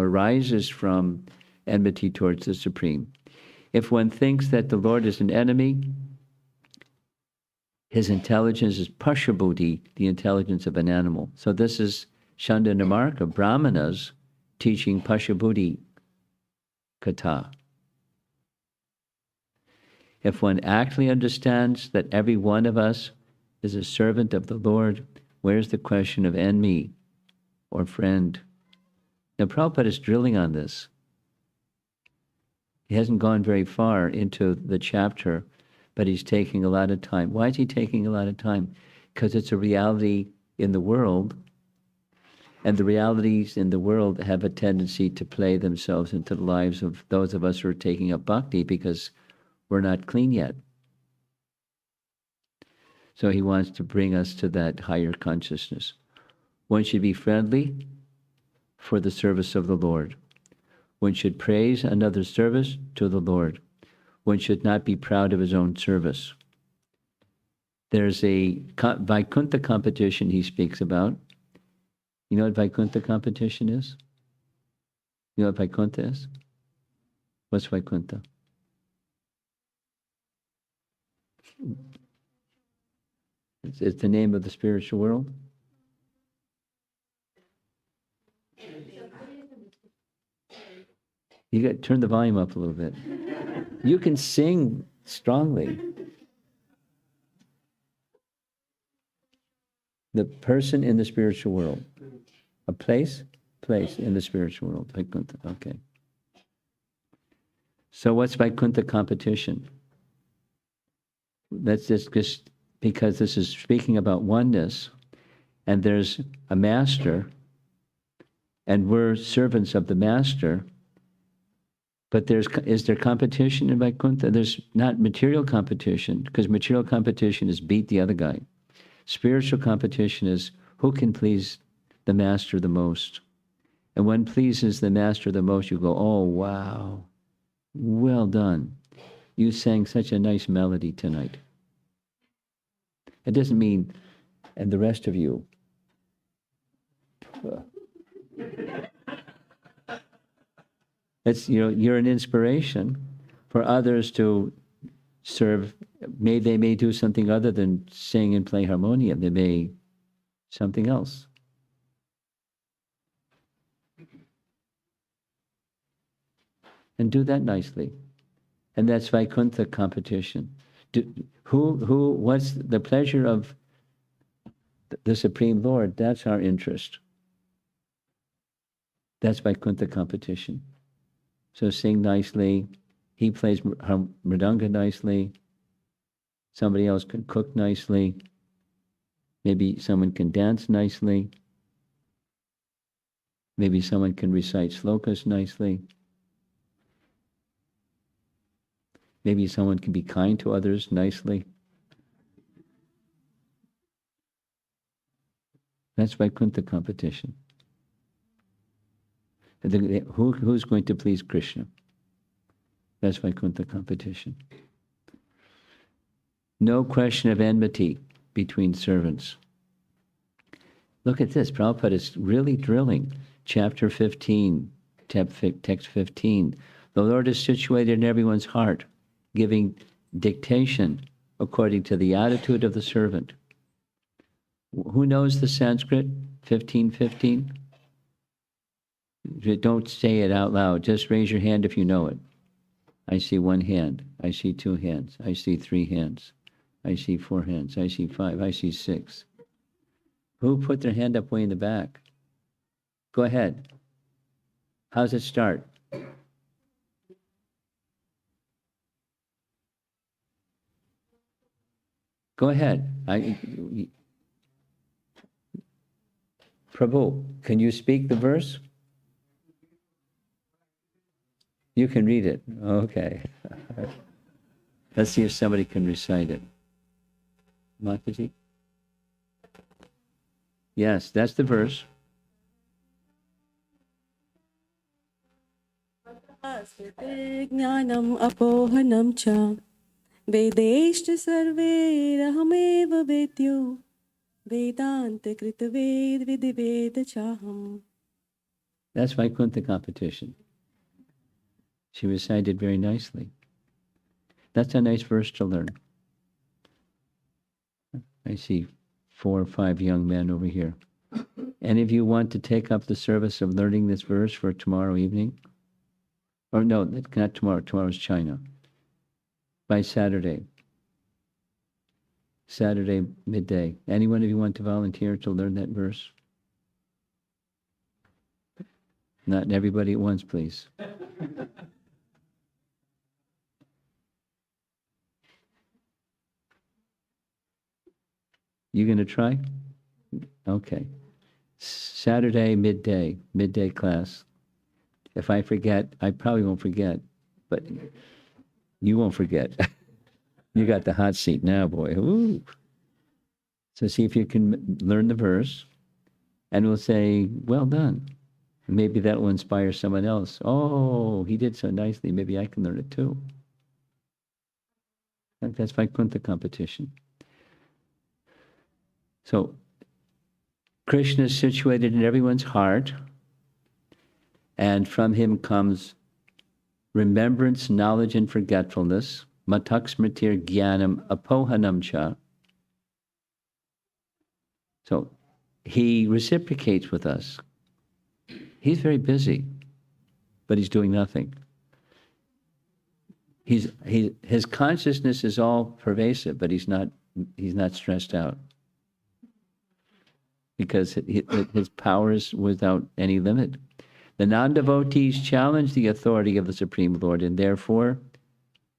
arises from enmity towards the Supreme. If one thinks that the Lord is an enemy, his intelligence is pashabuddhi, the intelligence of an animal. So this is Chandanamarka, Brahmanas, teaching pashabuddhi katha. If one actually understands that every one of us is a servant of the Lord, where's the question of enemy or friend? Now, Prabhupada is drilling on this. He hasn't gone very far into the chapter, but he's taking a lot of time. Why is he taking a lot of time? Because it's a reality in the world, and the realities in the world have a tendency to play themselves into the lives of those of us who are taking up bhakti because we're not clean yet. So he wants to bring us to that higher consciousness. One should be friendly for the service of the Lord. One should praise another's service to the Lord. One should not be proud of his own service. There's a Vaikuntha competition he speaks about. You know what Vaikuntha competition is? You know what Vaikuntha is? What's Vaikuntha? It's the name of the spiritual world. You got to turn the volume up a little bit. You can sing strongly. The person in the spiritual world. A place in the spiritual world. Vaikuntha, okay. So what's Vaikuntha competition? That's just because this is speaking about oneness, and there's a master, and we're servants of the master, but is there competition in Vaikuntha? There's not material competition, because material competition is beat the other guy. Spiritual competition is who can please the master the most. And when pleases the master the most, you go, oh, wow, well done. You sang such a nice melody tonight. It doesn't mean, and the rest of you. It's, you're an inspiration for others to serve. They may do something other than sing and play harmonium. They may something else. And do that nicely. And that's Vaikuntha competition. What's the pleasure of the Supreme Lord? That's our interest. That's Vaikuntha competition. So sing nicely. He plays mridanga nicely. Somebody else can cook nicely. Maybe someone can dance nicely. Maybe someone can recite slokas nicely. Maybe someone can be kind to others nicely. That's Vaikuntha competition. Who's going to please Krishna? That's Vaikuntha competition. No question of enmity between servants. Look at this. Prabhupada is really drilling. Chapter 15, text 15. The Lord is situated in everyone's heart, giving dictation according to the attitude of the servant. Who knows the Sanskrit? 15:15? Don't say it out loud. Just raise your hand if you know it. I see one hand. I see two hands. I see three hands. I see four hands. I see five. I see six. Who put their hand up way in the back? Go ahead. How's it start? Go ahead. Prabhu, can you speak the verse? You can read it. Okay. Let's see if somebody can recite it. Mataji? Yes, that's the verse. Jnanam apohanam cha vedeshta sarverahamev vedyo vedanta krita ved vidiveda chaham. That's Vaikuntha competition. She recited very nicely. That's a nice verse to learn. I see 4 or 5 young men over here. Any of you want to take up the service of learning this verse for tomorrow evening? Or no, not tomorrow. Tomorrow's China. By Saturday. Saturday midday. Any one of you want to volunteer to learn that verse? Not everybody at once, please. You going to try? Okay. Saturday midday class. If I forget, I probably won't forget, but you won't forget. You got the hot seat now, boy. Ooh. So see if you can learn the verse, and we'll say, well done. Maybe that will inspire someone else. Oh, he did so nicely. Maybe I can learn it too. That's Vaikuntha competition. So, Krishna is situated in everyone's heart, and from him comes remembrance, knowledge, and forgetfulness. Mataksmritir jnanam apohanam cha. So, he reciprocates with us. He's very busy, but he's doing nothing. His consciousness is all pervasive, but he's not stressed out. Because his power is without any limit. The non-devotees challenge the authority of the Supreme Lord, and therefore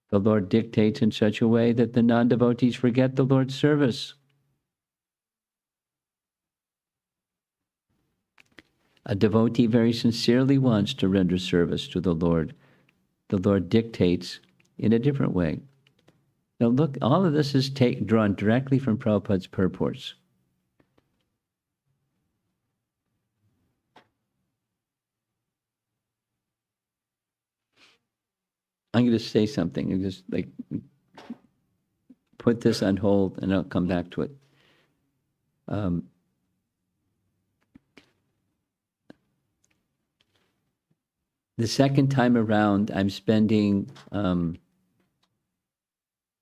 the Lord dictates in such a way that the non-devotees forget the Lord's service. A devotee very sincerely wants to render service to the Lord. The Lord dictates in a different way. Now look, all of this is drawn directly from Prabhupada's purports. I'm going to say something and just put this on hold and I'll come back to it. The second time around, I'm spending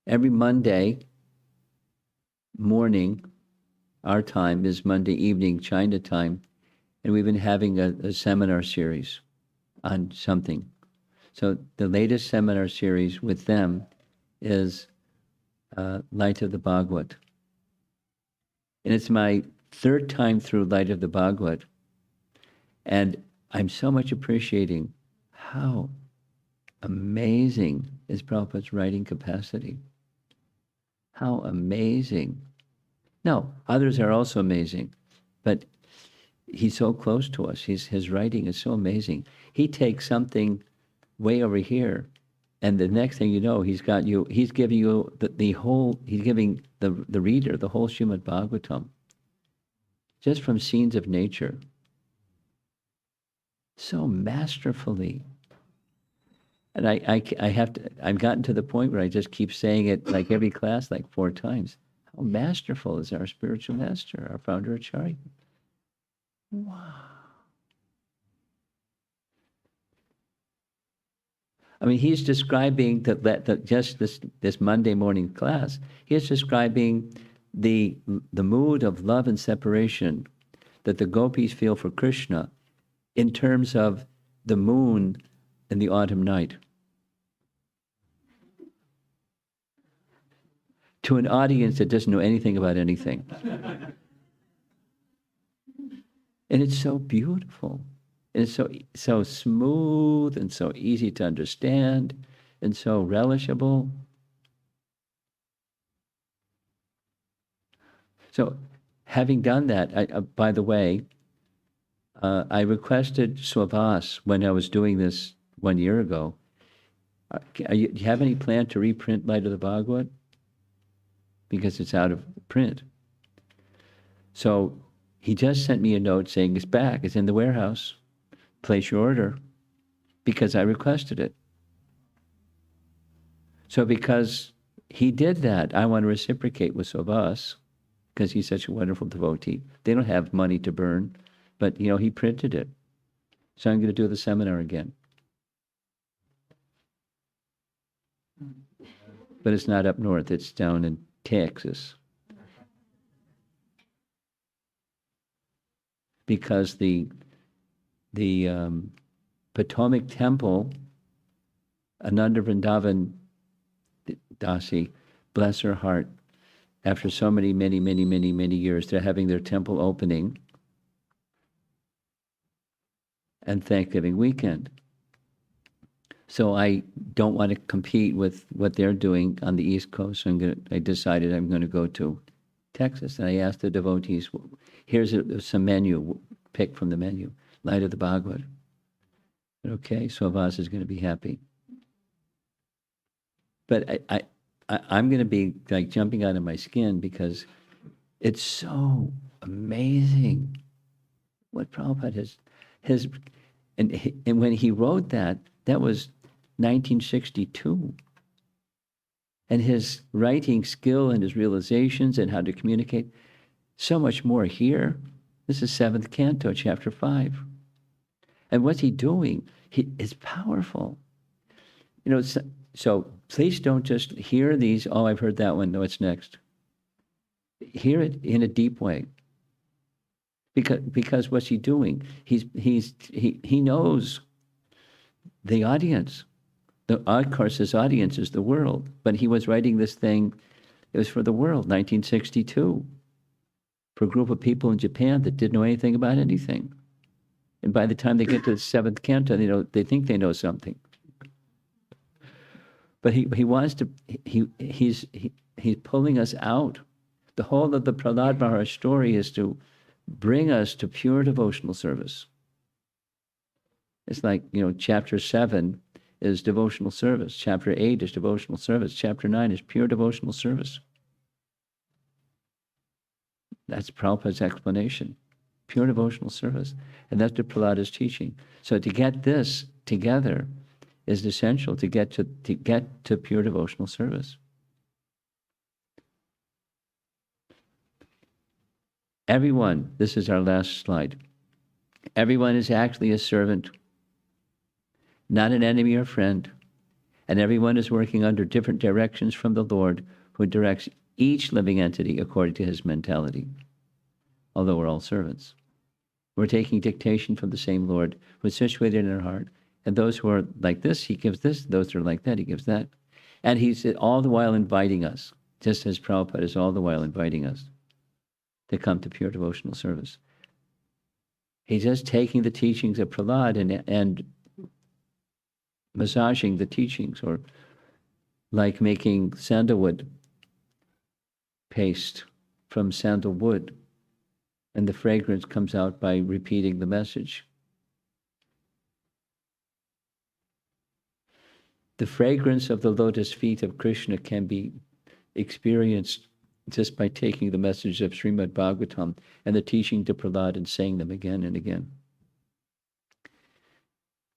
every Monday morning, our time is Monday evening, China time, and we've been having a seminar series on something. So the latest seminar series with them is Light of the Bhagavad. And it's my third time through Light of the Bhagavad. And I'm so much appreciating how amazing is Prabhupada's writing capacity. How amazing. Now, others are also amazing, but he's so close to us. His writing is so amazing. He takes something way over here, and the next thing you know, he's giving you he's giving the reader the whole Srimad Bhagavatam, just from scenes of nature. So masterfully. And I've gotten to the point where I just keep saying it like every class, like 4 times. How masterful is our spiritual master, our founder acharya. Wow. I mean, he's describing just this Monday morning class, he's describing the mood of love and separation that the gopis feel for Krishna in terms of the moon in the autumn night. To an audience that doesn't know anything about anything. And it's so beautiful. And it's so smooth and so easy to understand and so relishable. So having done that, by the way, I requested Swavas when I was doing this 1 year ago. Do you have any plan to reprint Light of the Bhagavad? Because it's out of print. So he just sent me a note saying it's back, it's in the warehouse. Place your order, because I requested it. So because he did that, I want to reciprocate with Swavas, because he's such a wonderful devotee. They don't have money to burn, but he printed it. So I'm going to do the seminar again. But it's not up north, it's down in Texas. Because the Potomac Temple, Ananda Vrindavan Dasi, bless her heart, after so many years, they're having their temple opening and Thanksgiving weekend. So I don't want to compete with what they're doing on the East Coast. So I decided I'm going to go to Texas. And I asked the devotees, here's some menu, pick from the menu, Light of the Bhagavad. Okay, so Avas is going to be happy. But I'm going to be like jumping out of my skin because it's so amazing what Prabhupada has and when he wrote that was 1962. And his writing skill and his realizations and how to communicate, so much more here. This is 7th Canto, Chapter 5. And what's he doing? It's powerful. So please don't just hear these, oh, I've heard that one, no, it's next. Hear it in a deep way. Because what's he doing? He knows the audience. Of course, his audience is the world, but he was writing this thing, it was for the world, 1962, for a group of people in Japan that didn't know anything about anything. And by the time they get to the 7th canto, they think they know something. But he wants to, he's pulling us out. The whole of the Prahlada Maharaj story is to bring us to pure devotional service. It's like, chapter 7 is devotional service. Chapter 8 is devotional service. Chapter 9 is pure devotional service. That's Prabhupada's explanation. Pure devotional service. And that's what Prahlad is teaching. So to get this together is essential to get to pure devotional service. Everyone, this is our last slide. Everyone is actually a servant, not an enemy or friend. And everyone is working under different directions from the Lord, who directs each living entity according to his mentality. Although we're all servants. We're taking dictation from the same Lord, who is situated in our heart. And those who are like this, he gives this. Those who are like that, he gives that. And he's all the while inviting us, just as Prabhupada is all the while inviting us to come to pure devotional service. He's just taking the teachings of Prahlad and massaging the teachings, or like making sandalwood paste from sandalwood, and the fragrance comes out by repeating the message. The fragrance of the lotus feet of Krishna can be experienced just by taking the message of Srimad Bhagavatam and the teaching to Prahlad and saying them again and again.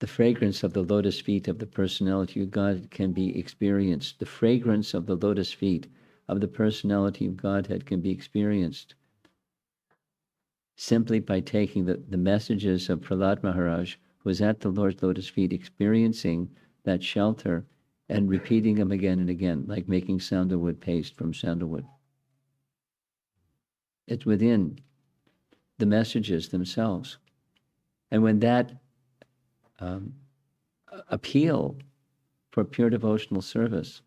The fragrance of the lotus feet of the personality of God can be experienced. The fragrance of the lotus feet of the personality of Godhead can be experienced simply by taking the messages of Prahlad Maharaj, who was at the Lord's lotus feet, experiencing that shelter and repeating them again and again, like making sandalwood paste from sandalwood. It's within the messages themselves. And when that appeal for pure devotional service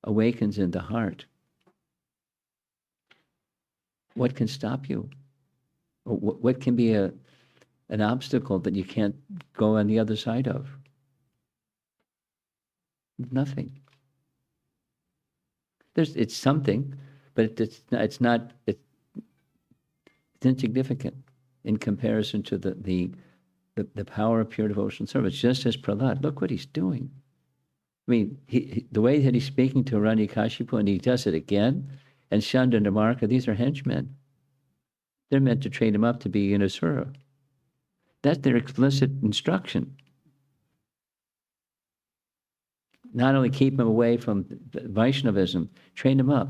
awakens in the heart, what can stop you? Or what can be an obstacle that you can't go on the other side of? Nothing. It's something, but it's insignificant in comparison to the power of pure devotional service. Just as Prahlad, look what he's doing. I mean, the way that he's speaking to Hiranyakasipu, and he does it again, and Shanda and Namarka, these are henchmen. They're meant to train him up to be an asura. That's their explicit instruction. Not only keep him away from Vaishnavism, train him up.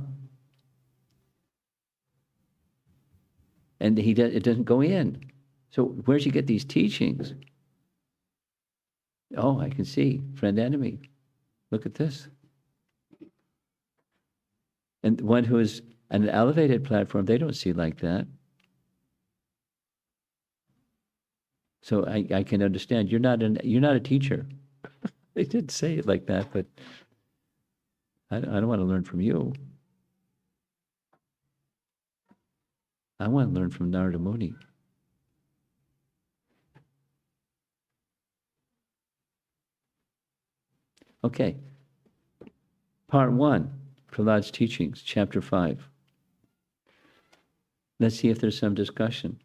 And it doesn't go in. So where'd you get these teachings? Oh, I can see, friend enemy. Look at this. And one who is on an elevated platform, they don't see like that. So I can understand. You're not a teacher. They didn't say it like that, but I don't want to learn from you. I want to learn from Narada Muni. Okay. Part 1, Prahlad's teachings, chapter 5. Let's see if there's some discussion.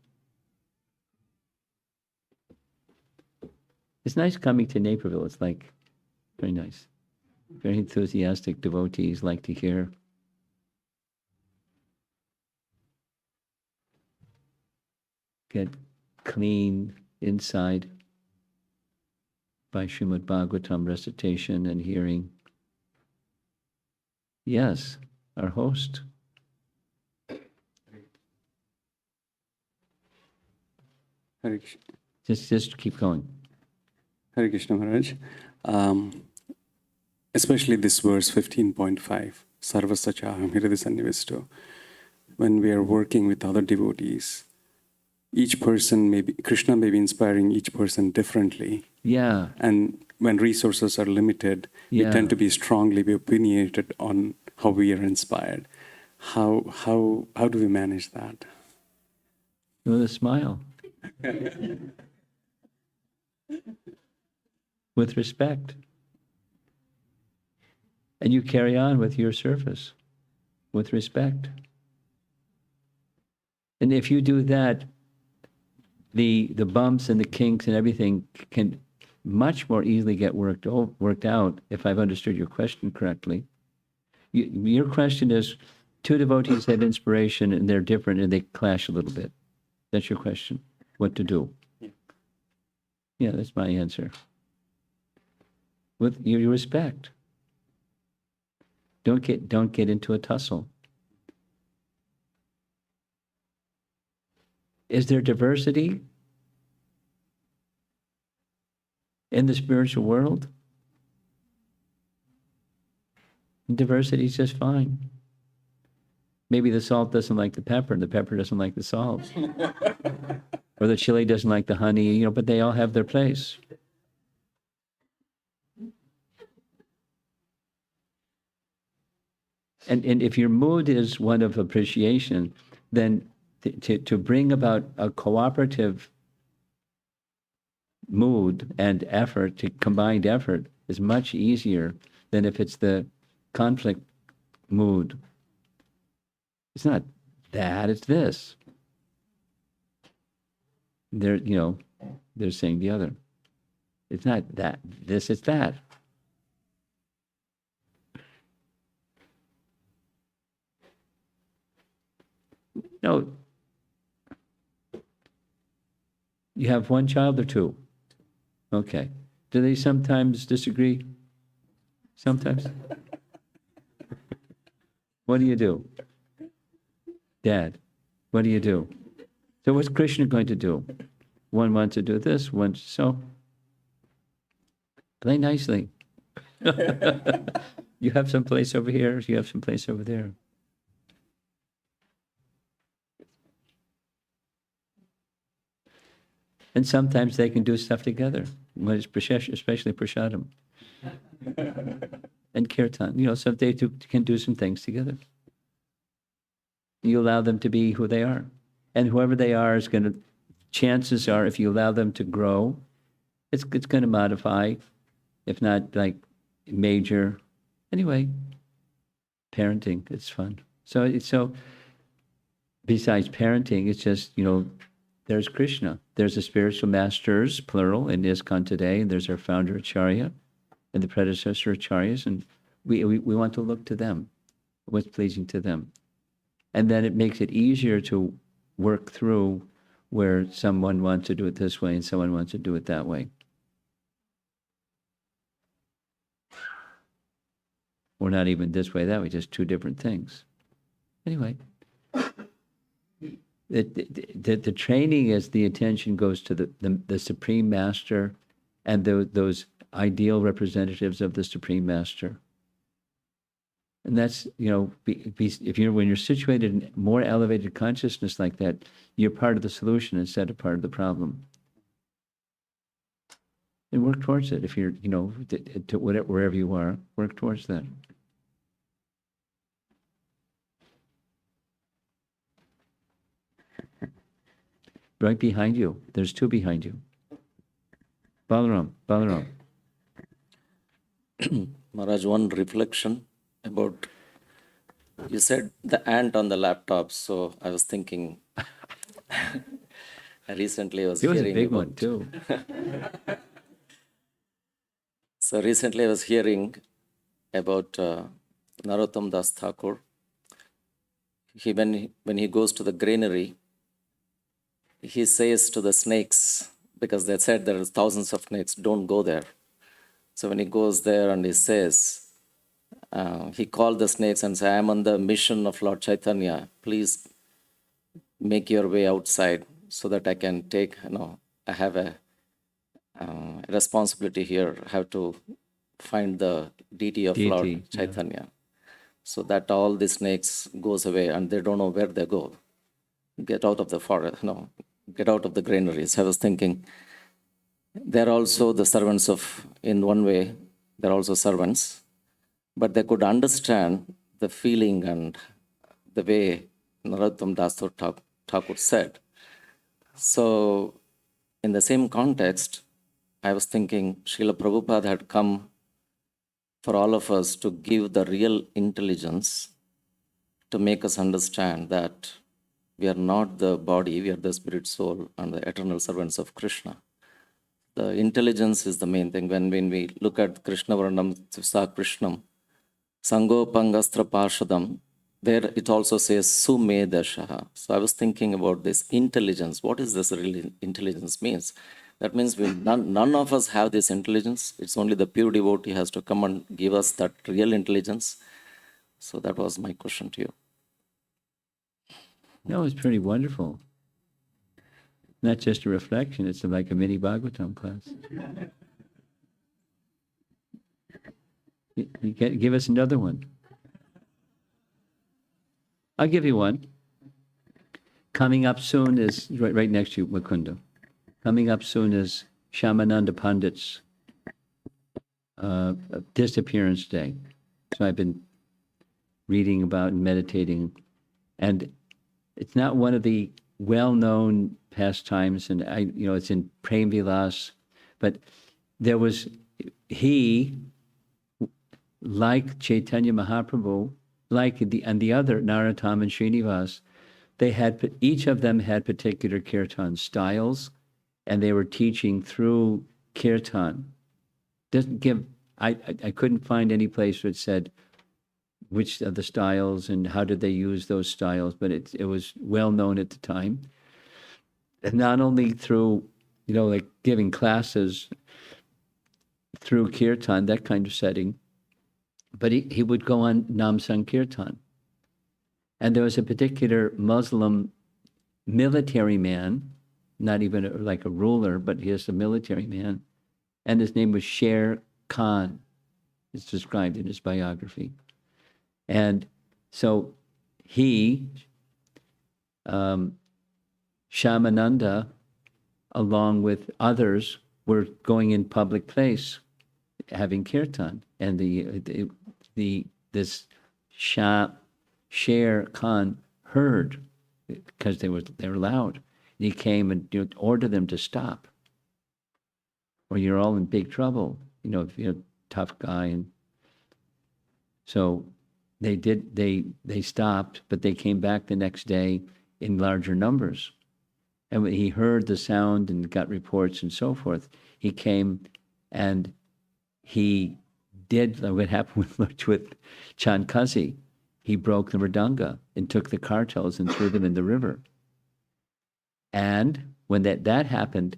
It's nice coming to Naperville. It's like very nice. Very enthusiastic devotees like to hear. Get clean inside by Srimad Bhagavatam recitation and hearing. Yes, our host. Hare Krishna. Just keep going. Hare Krishna Maharaj. Especially this verse 15.5, Sarvasachaham Hridasanivisto. When we are working with other devotees, each person Krishna may be inspiring each person differently. Yeah. And when resources are limited, we tend to be strongly opinionated on how we are inspired. How do we manage that? With a smile. With respect. And you carry on with your service with respect. And if you do that, the bumps and the kinks and everything can much more easily get worked out, if I've understood your question correctly. Your question is, two devotees have inspiration and they're different and they clash a little bit. That's your question. What to do? Yeah, that's my answer. With your respect. Don't get into a tussle. Is there diversity in the spiritual world? Diversity is just fine. Maybe the salt doesn't like the pepper, and the pepper doesn't like the salt. Or the chili doesn't like the honey, but they all have their place. And if your mood is one of appreciation, then to bring about a cooperative mood and effort, to combined effort, is much easier than if it's the conflict mood. It's not that, it's this. They're saying the other. It's not that, this, it's that. No. You have one child or two? Okay. Do they sometimes disagree? Sometimes? What do you do? Dad, what do you do? So what's Krishna going to do? One wants to do this, so play nicely. You have some place over here, you have some place over there. And sometimes they can do stuff together, when it's especially Prashadam and Kirtan. So they can do some things together. You allow them to be who they are. And whoever they are is going to, chances are, if you allow them to grow, it's going to modify, if not like major. Anyway, parenting, it's fun. So besides parenting, it's just, there's Krishna. There's the spiritual masters, plural, in ISKCON today, and there's our founder Acharya and the predecessor Acharyas, and we want to look to them, what's pleasing to them. And then it makes it easier to work through where someone wants to do it this way and someone wants to do it that way. Or not even this way, that way, just two different things. Anyway, the training is the attention goes to the Supreme Master and those ideal representatives of the Supreme Master. And that's, when you're situated in more elevated consciousness like that, you're part of the solution instead of part of the problem. And work towards it. If you're, to wherever you are, work towards that. Right behind you. There's two behind you. Balaram. Maharaj, one reflection about, you said the ant on the laptop, so I was thinking, I recently was It was hearing a big about, one too. So recently I was hearing about Narottam Das Thakur. When he goes to the granary, he says to the snakes, because they said there are thousands of snakes, don't go there. So when he goes there and he says, he called the snakes and said, I am on the mission of Lord Chaitanya. Please make your way outside so that I can take, I have a responsibility here. I have to find the deity of Lord Chaitanya. So that all the snakes goes away and they don't know where they go. Get out of the forest, get out of the granaries. I was thinking, they're also the servants of, in one way, they're also servants, but they could understand the feeling and the way Narottam Das Thakur said. So, in the same context, I was thinking Srila Prabhupada had come for all of us to give the real intelligence to make us understand that we are not the body, we are the spirit soul and the eternal servants of Krishna. The intelligence is the main thing. When we look at Krishna Varnam Sa Krishnam, Sango Pangastra Parshadam, there it also says Sumedashaha. So I was thinking about this intelligence. What is this really intelligence means? That means none of us have this intelligence. It's only the pure devotee has to come and give us that real intelligence. So that was my question to you. No, it's pretty wonderful. Not just a reflection, it's like a mini Bhagavatam class. You can give us another one. I'll give you one. Coming up soon is, right next to you, Mukunda. Coming up soon is Shyamananda Pandit's disappearance day. So I've been reading about and meditating, and it's not one of the well-known pastimes, and it's in Prem Vilas, but there was, he, like Chaitanya Mahaprabhu, and the other, Narottam and Srinivas, each of them had particular kirtan styles, and they were teaching through kirtan. I couldn't find any place where it said which of the styles and how did they use those styles, but it was well known at the time. And not only through, like giving classes through kirtan, that kind of setting, but he would go on Nam Sankirtan. And there was a particular Muslim military man, not even like a ruler, but he is a military man, and his name was Sher Khan. It's described in his biography. And so he, Shyamananda, along with others, were going in public place, having kirtan, and this Sher Khan heard, because they were loud. And he came and ordered them to stop, or you're all in big trouble. If you're a tough guy. And so they did. They stopped, but they came back the next day in larger numbers. And when he heard the sound and got reports and so forth, he came and he did what happened with Chankasi. He broke the mridanga and took the kartals and threw them in the river. And when that happened,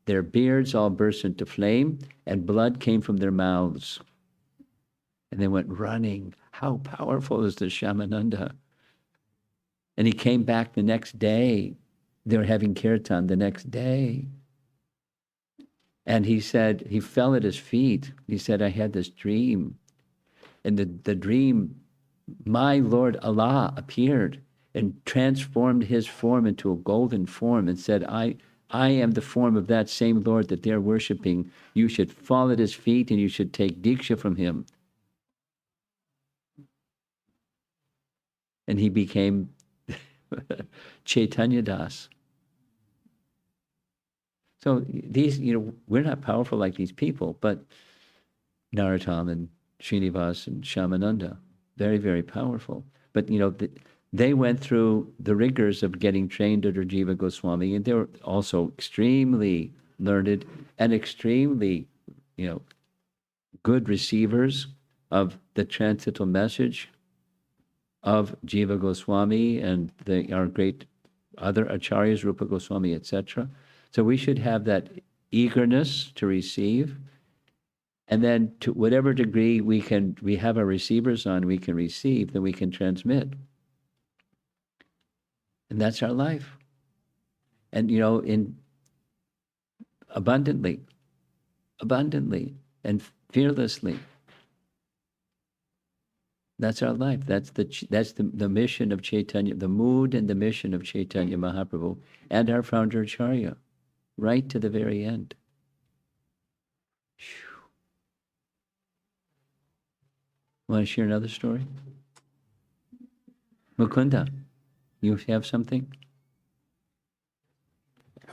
their beards all burst into flame and blood came from their mouths. And they went running. How powerful is the Shamananda? And he came back the next day. They were having kirtan the next day. And he said, he fell at his feet. He said, I had this dream. And the dream, my Lord Allah appeared and transformed his form into a golden form and said, I am the form of that same Lord that they're worshiping. You should fall at his feet and you should take diksha from him. And he became Chaitanya Das. So these, we're not powerful like these people, but Narottam and Srinivas and Shamananda, very, very powerful. But, they went through the rigors of getting trained under Jiva Goswami, and they were also extremely learned and extremely, good receivers of the transcendental message of Jiva Goswami and our great other acharyas, Rupa Goswami, etc. So we should have that eagerness to receive, and then to whatever degree we have our receivers on, we can receive, then we can transmit. And that's our life. And, in abundantly, and fearlessly. That's our life. That's the mission of Chaitanya, the mood and the mission of Chaitanya Mahaprabhu and our founder Acharya, right to the very end. Want to share another story? Mukunda, you have something?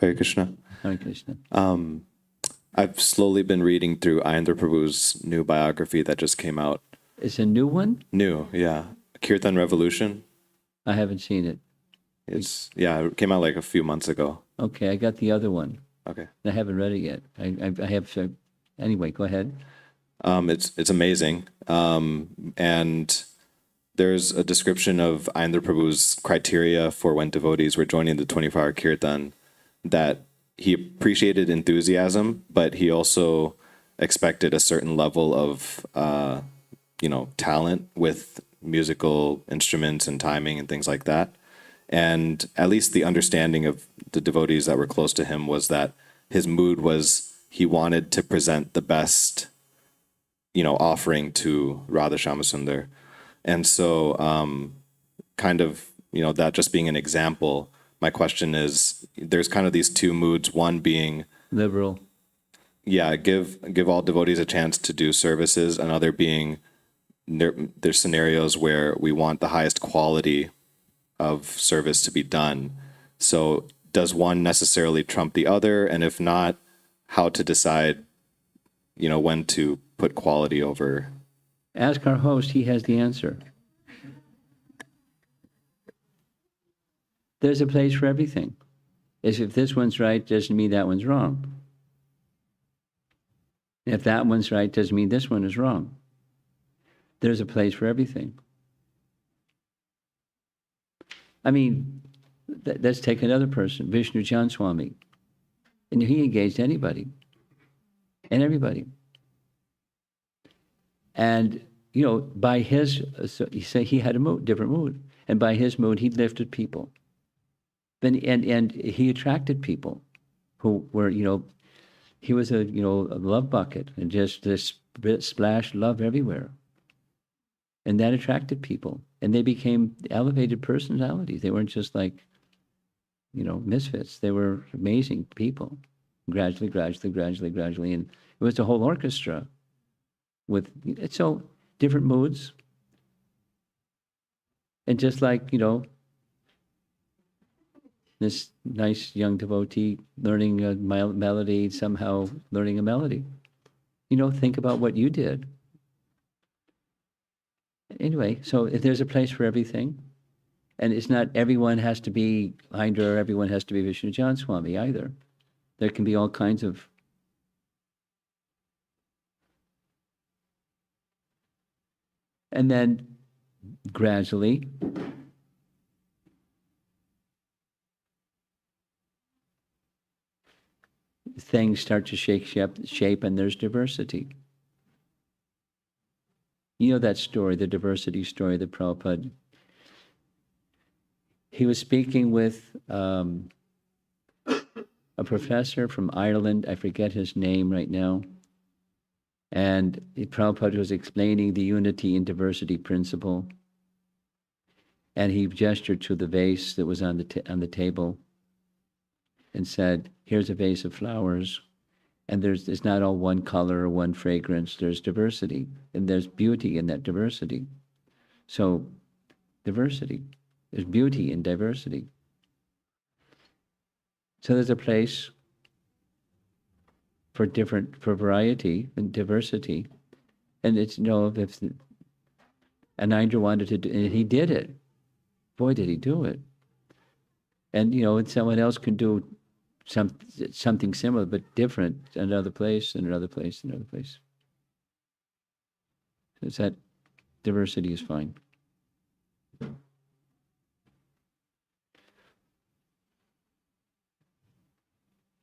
Hare Krishna. Hare Krishna. I've slowly been reading through Ayendra Prabhu's new biography that just came out. It's a new one? New, yeah. Kirtan Revolution. I haven't seen it. It came out like a few months ago. Okay, I got the other one. Okay. I haven't read it yet. I have to. Anyway, go ahead. It's amazing. And there's a description of Ayendra Prabhu's criteria for when devotees were joining the 24-hour Kirtan, that he appreciated enthusiasm, but he also expected a certain level of talent with musical instruments and timing and things like that. And at least the understanding of the devotees that were close to him was that his mood was he wanted to present the best, offering to Radha Shyamasundar. And so that just being an example, my question is, there's kind of these two moods, one being Liberal. Yeah, give all devotees a chance to do services, another being there's scenarios where we want the highest quality of service to be done. So does one necessarily trump the other? And if not, how to decide, when to put quality over? Ask our host, he has the answer. There's a place for everything. If this one's right, doesn't mean that one's wrong. If that one's right, doesn't mean this one is wrong. There's a place for everything. I mean, let's take another person, Vishnu Chan Swami. And he engaged anybody and everybody. And, by his, he said he had a different mood. And by his mood, he lifted people. And he attracted people who were, he was a love bucket and just splashed love everywhere. And that attracted people. And they became elevated personalities. They weren't just like, misfits. They were amazing people. Gradually, and it was a whole orchestra with so different moods. And just like, this nice young devotee learning a melody, somehow learning a melody. Think about what you did. Anyway, so there's a place for everything. And it's not everyone has to be Indra or everyone has to be Vishnu Jan Swami either. There can be all kinds of and then gradually things start to shape and there's diversity. That story, the diversity story that Prabhupada, he was speaking with a professor from Ireland, I forget his name right now, and Prabhupada was explaining the unity and diversity principle, and he gestured to the vase that was on the table and said, here's a vase of flowers, and it's not all one color or one fragrance, there's diversity, and there's beauty in that diversity. So, diversity, there's beauty in diversity. So there's a place for variety and diversity, and it's, if Anindra wanted to do, and he did it, boy did he do it. And, and someone else can do something similar but different in another place, and another place, and another place. So that diversity is fine.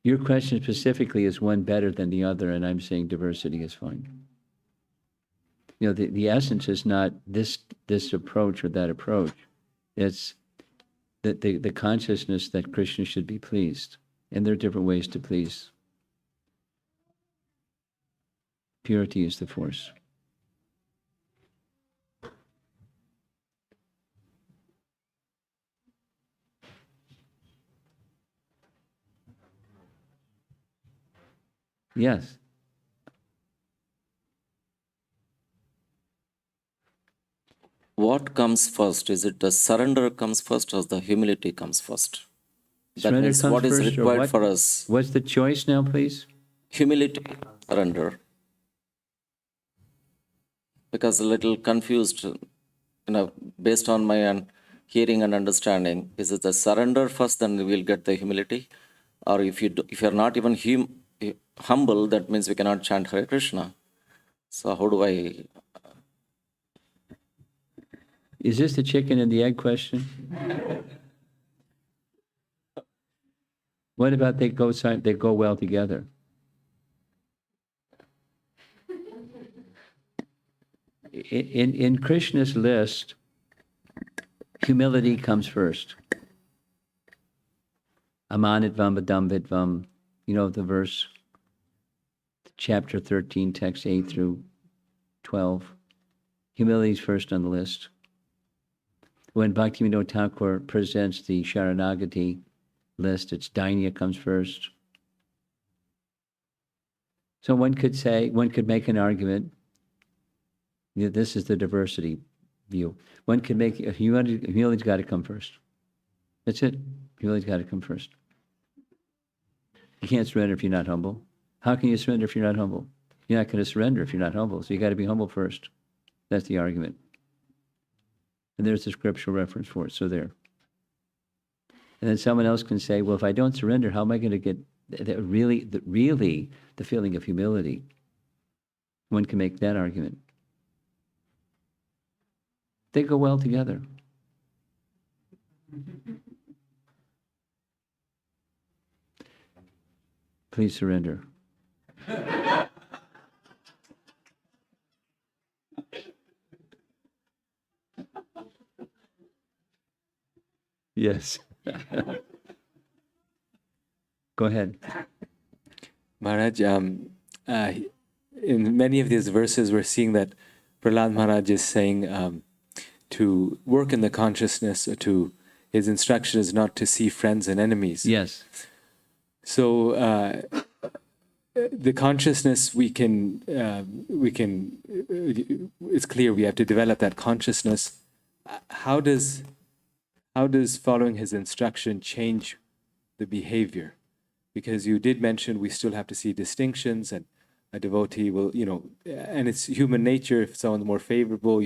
Your question specifically is one better than the other, and I'm saying diversity is fine. The essence is not this approach or that approach. It's the consciousness that Krishna should be pleased. And there are different ways to please. Purity is the force. Yes. What comes first? Is it the surrender comes first or the humility comes first? That Surrender means comes what is first, or required what? for us? What's the choice now, please? Humility, surrender. Because a little confused, based on my hearing and understanding, is it the surrender first, then we'll get the humility? Or if you're not even humble, that means we cannot chant Hare Krishna. So how do I? Is this the chicken and the egg question? What about they go well together? In Krishna's list, humility comes first. Amanitvam adambhitvam, the verse, chapter 13, text 8 through 12. Humility is first on the list. When Bhaktivinoda Thakur presents the Sharanagati list, it's Dainya comes first. So one could make an argument, this is the diversity view. One could make, humility's got to come first. That's it. Humility's got to come first. You can't surrender if you're not humble. How can you surrender if you're not humble? You're not going to surrender if you're not humble. So you got to be humble first. That's the argument. And there's the scriptural reference for it. So there. And then someone else can say, well, if I don't surrender, how am I going to get really the feeling of humility? One can make that argument. They go well together. Please surrender. Yes. Go ahead. Maharaj, in many of these verses, we're seeing that Prahlad Maharaj is saying to work in the consciousness, to his instruction is not to see friends and enemies. Yes. So the consciousness we can it's clear we have to develop that consciousness. How does following his instruction change the behavior? Because you did mention we still have to see distinctions, and a devotee will, and it's human nature. If someone's more favorable,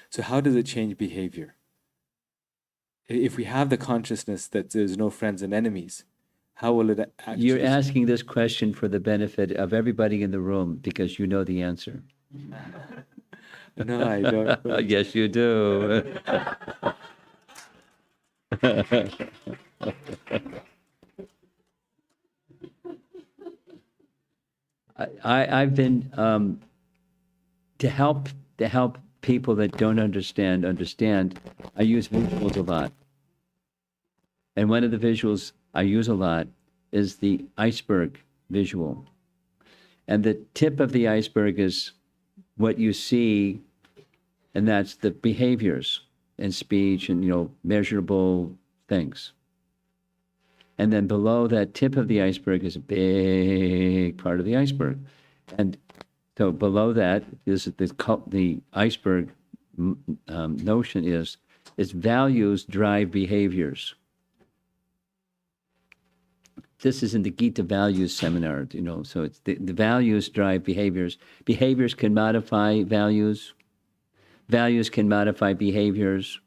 so how does it change behavior? If we have the consciousness that there's no friends and enemies, how will it actually? You're asking this question for the benefit of everybody in the room because you know the answer. No, I don't. Yes, you do. I've been to help people that don't understand. I use visuals a lot, and one of the visuals I use a lot is the iceberg visual, and the tip of the iceberg is what you see, and that's the behaviors and speech and measurable things. And then below that tip of the iceberg is a big part of the iceberg. And so below that is the iceberg notion is values drive behaviors. This is in the Gita values seminar, so it's the values drive behaviors. Behaviors can modify values. Values can modify behaviors.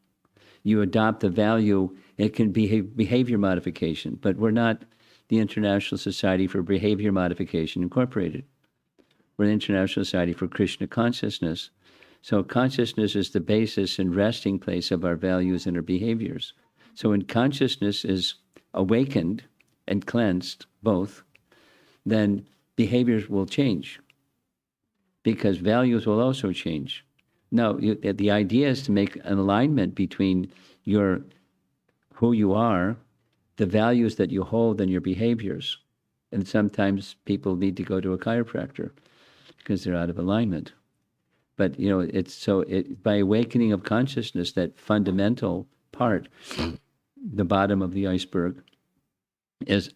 You adopt a value, it can be behavior modification, but we're not the International Society for Behavior Modification Incorporated. We're the International Society for Krishna Consciousness. So consciousness is the basis and resting place of our values and our behaviors. So when consciousness is awakened and cleansed, both, then behaviors will change because values will also change. No, the idea is to make an alignment between who you are, the values that you hold, and your behaviors. And sometimes people need to go to a chiropractor because they're out of alignment. But by awakening of consciousness, that fundamental part, the bottom of the iceberg, is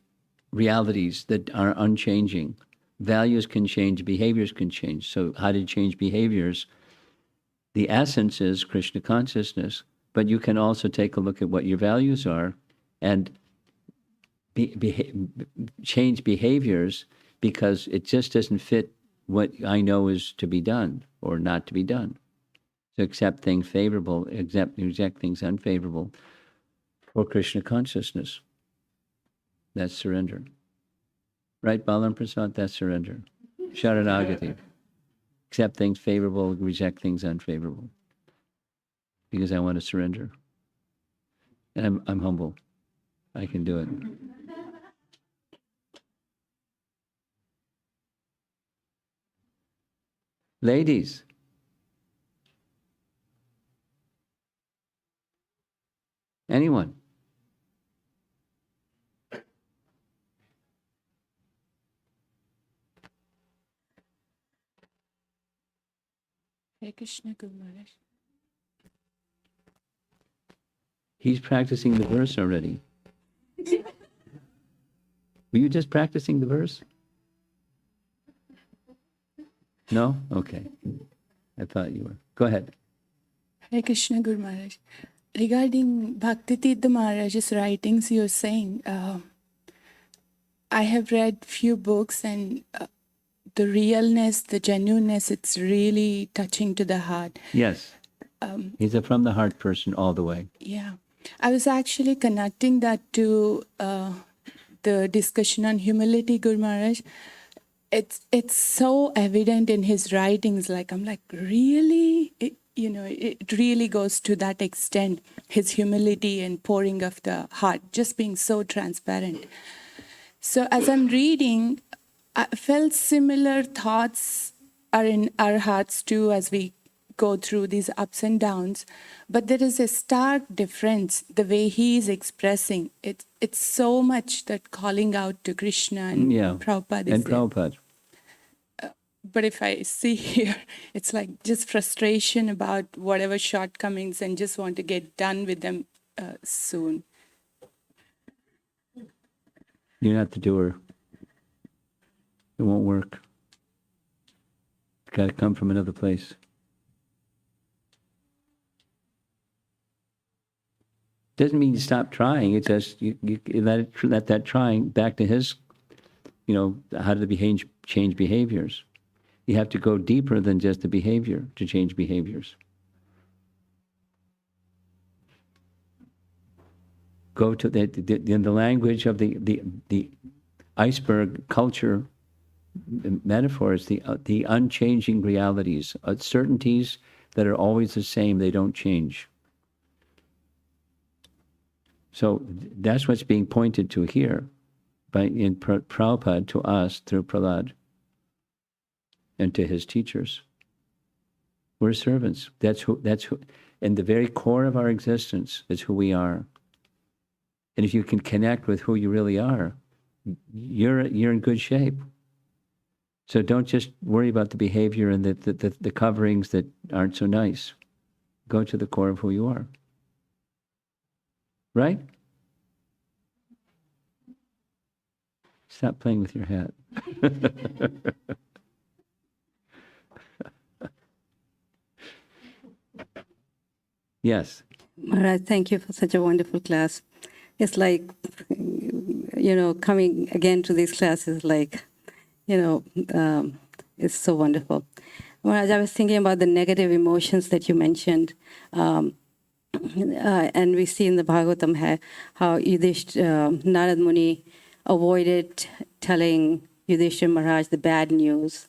realities that are unchanging. Values can change, behaviors can change. So how to change behaviors? The essence is Krishna consciousness, but you can also take a look at what your values are and change behaviors because it just doesn't fit what I know is to be done or not to be done. To accept things favorable, reject things unfavorable for Krishna consciousness. That's surrender. Right, Balaram Prasad? That's surrender. Sharanagati. Accept things favorable, reject things unfavorable. Because I want to surrender. And I'm humble. I can do it. Ladies. Anyone? Hare Krishna, Guru Maharaj. He's practicing the verse already. Were you just practicing the verse? No? Okay. I thought you were. Go ahead. Hare Krishna, Guru Maharaj. Regarding Bhaktivedanta Maharaj's writings, you're saying, I have read few books and the realness, the genuineness, it's really touching to the heart. Yes. He's a from the heart person all the way. Yeah. I was actually connecting that to the discussion on humility, Guru Maharaj. It's so evident in his writings. I'm like, really? It really goes to that extent, his humility and pouring of the heart, just being so transparent. So as I'm reading, I felt similar thoughts are in our hearts too as we go through these ups and downs. But there is a stark difference, the way he is expressing. It's so much that calling out to Krishna and Prabhupada. And Prabhupada. But if I see here, it's like just frustration about whatever shortcomings and just want to get done with them soon. You're not the doer. It won't work. It's got to come from another place. Doesn't mean you stop trying. It's just you let that trying back to his, how do the change behaviors. You have to go deeper than just the behavior to change behaviors. Go to in the language of the iceberg culture metaphors, the unchanging realities, certainties that are always the same, they don't change. So that's what's being pointed to here in Prabhupada to us through Prahlad and to his teachers. We're servants. That's who, in the very core of our existence is who we are. And if you can connect with who you really are, you're in good shape. So don't just worry about the behavior and the coverings that aren't so nice. Go to the core of who you are. Right? Stop playing with your hat. Yes. Maharaj, thank you for such a wonderful class. It's like, coming again to these classes, like, it's so wonderful. Maharaj, I was thinking about the negative emotions that you mentioned. And we see in the Bhagavatam how Narad Muni avoided telling Yudhishthira Maharaj the bad news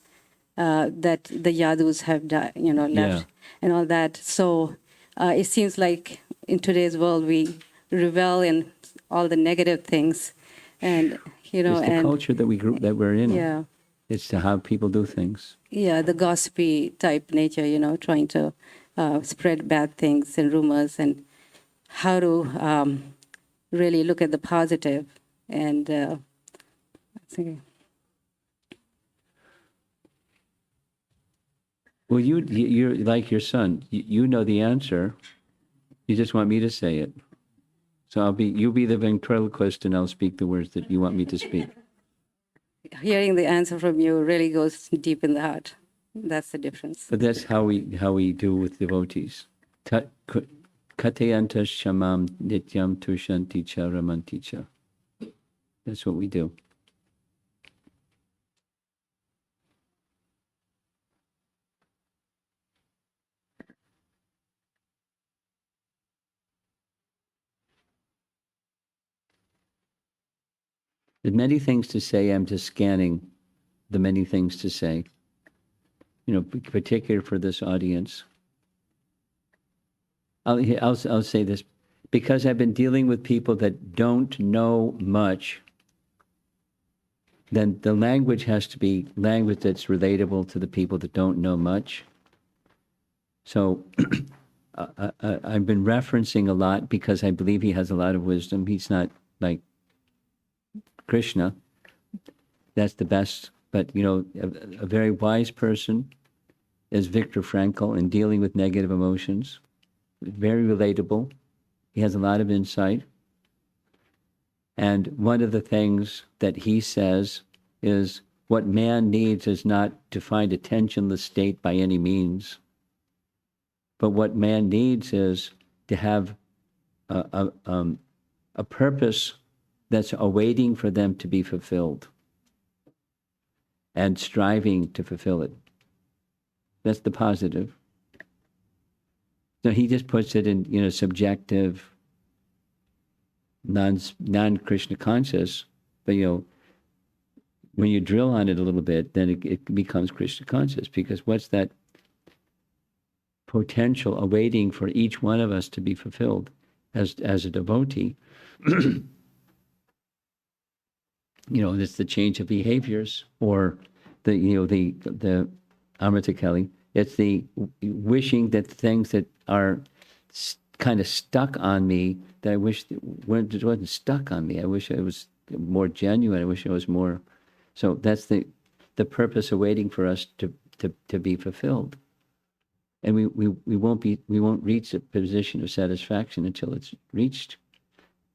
that the Yadus have left and all that. So it seems like in today's world we revel in all the negative things, and it's the culture that we're in. Yeah, it's to how people do things. Yeah, the gossipy type nature, trying to spread bad things and rumors, and how to really look at the positive. And well, you're like your son. You know the answer. You just want me to say it. So you be the ventriloquist, and I'll speak the words that you want me to speak. Hearing the answer from you really goes deep in the heart. That's the difference. But that's how we do with devotees. Katayantas shamam nityam tushanti cha ramanti cha. That's what we do. There's many things to say. I'm just scanning the many things to say, particular for this audience. I'll say this, because I've been dealing with people that don't know much, then the language has to be language that's relatable to the people that don't know much. So I've been referencing a lot because I believe he has a lot of wisdom. He's not like Krishna. That's the best. But, a very wise person is Viktor Frankl in dealing with negative emotions. Very relatable. He has a lot of insight. And one of the things that he says is what man needs is not to find a tensionless state by any means. But what man needs is to have a purpose that's awaiting for them to be fulfilled and striving to fulfill it. That's the positive. So he just puts it in, subjective, non-Krishna conscious, but, when you drill on it a little bit, then it becomes Krishna conscious, because what's that potential awaiting for each one of us to be fulfilled as a devotee? It's the change of behaviors, or the Amrita Kelly. It's the wishing that things that are kind of stuck on me, that I wish wasn't stuck on me. I wish it was more genuine. I wish it was more. So that's the purpose awaiting for us to be fulfilled. And we won't reach a position of satisfaction until it's reached,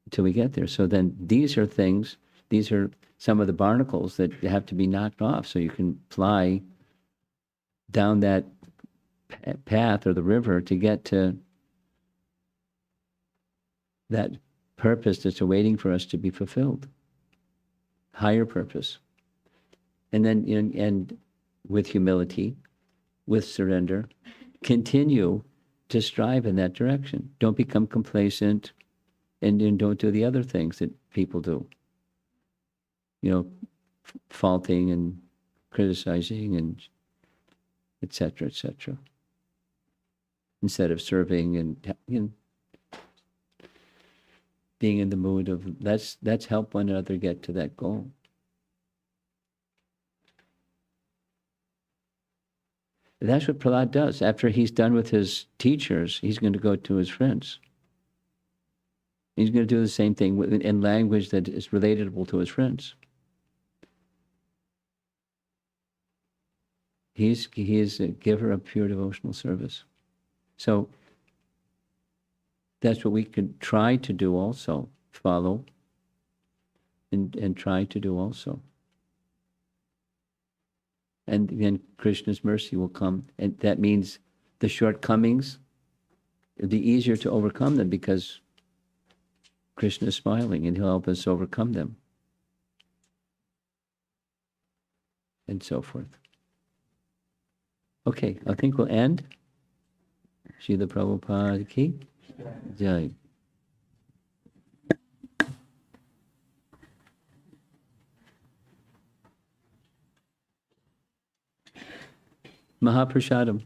until we get there. So then these are things. these are some of the barnacles that have to be knocked off so you can fly down that path or the river to get to that purpose that's awaiting for us to be fulfilled. Higher purpose. And then, and with humility, with surrender, continue to strive in that direction. Don't become complacent and don't do the other things that people do. Faulting and criticizing and et cetera, instead of serving and being in the mood of let's help one another get to that goal. And that's what Prahlad does. After he's done with his teachers, he's going to go to his friends. He's going to do the same thing in language that is relatable to his friends. He is a giver of pure devotional service. So that's what we could try to do also, follow and try to do also. And then Krishna's mercy will come. And that means the shortcomings, it'll be easier to overcome them because Krishna is smiling and he'll help us overcome them. And so forth. Okay, I think we'll end. Srila Prabhupada ki jai. Mahaprasadam.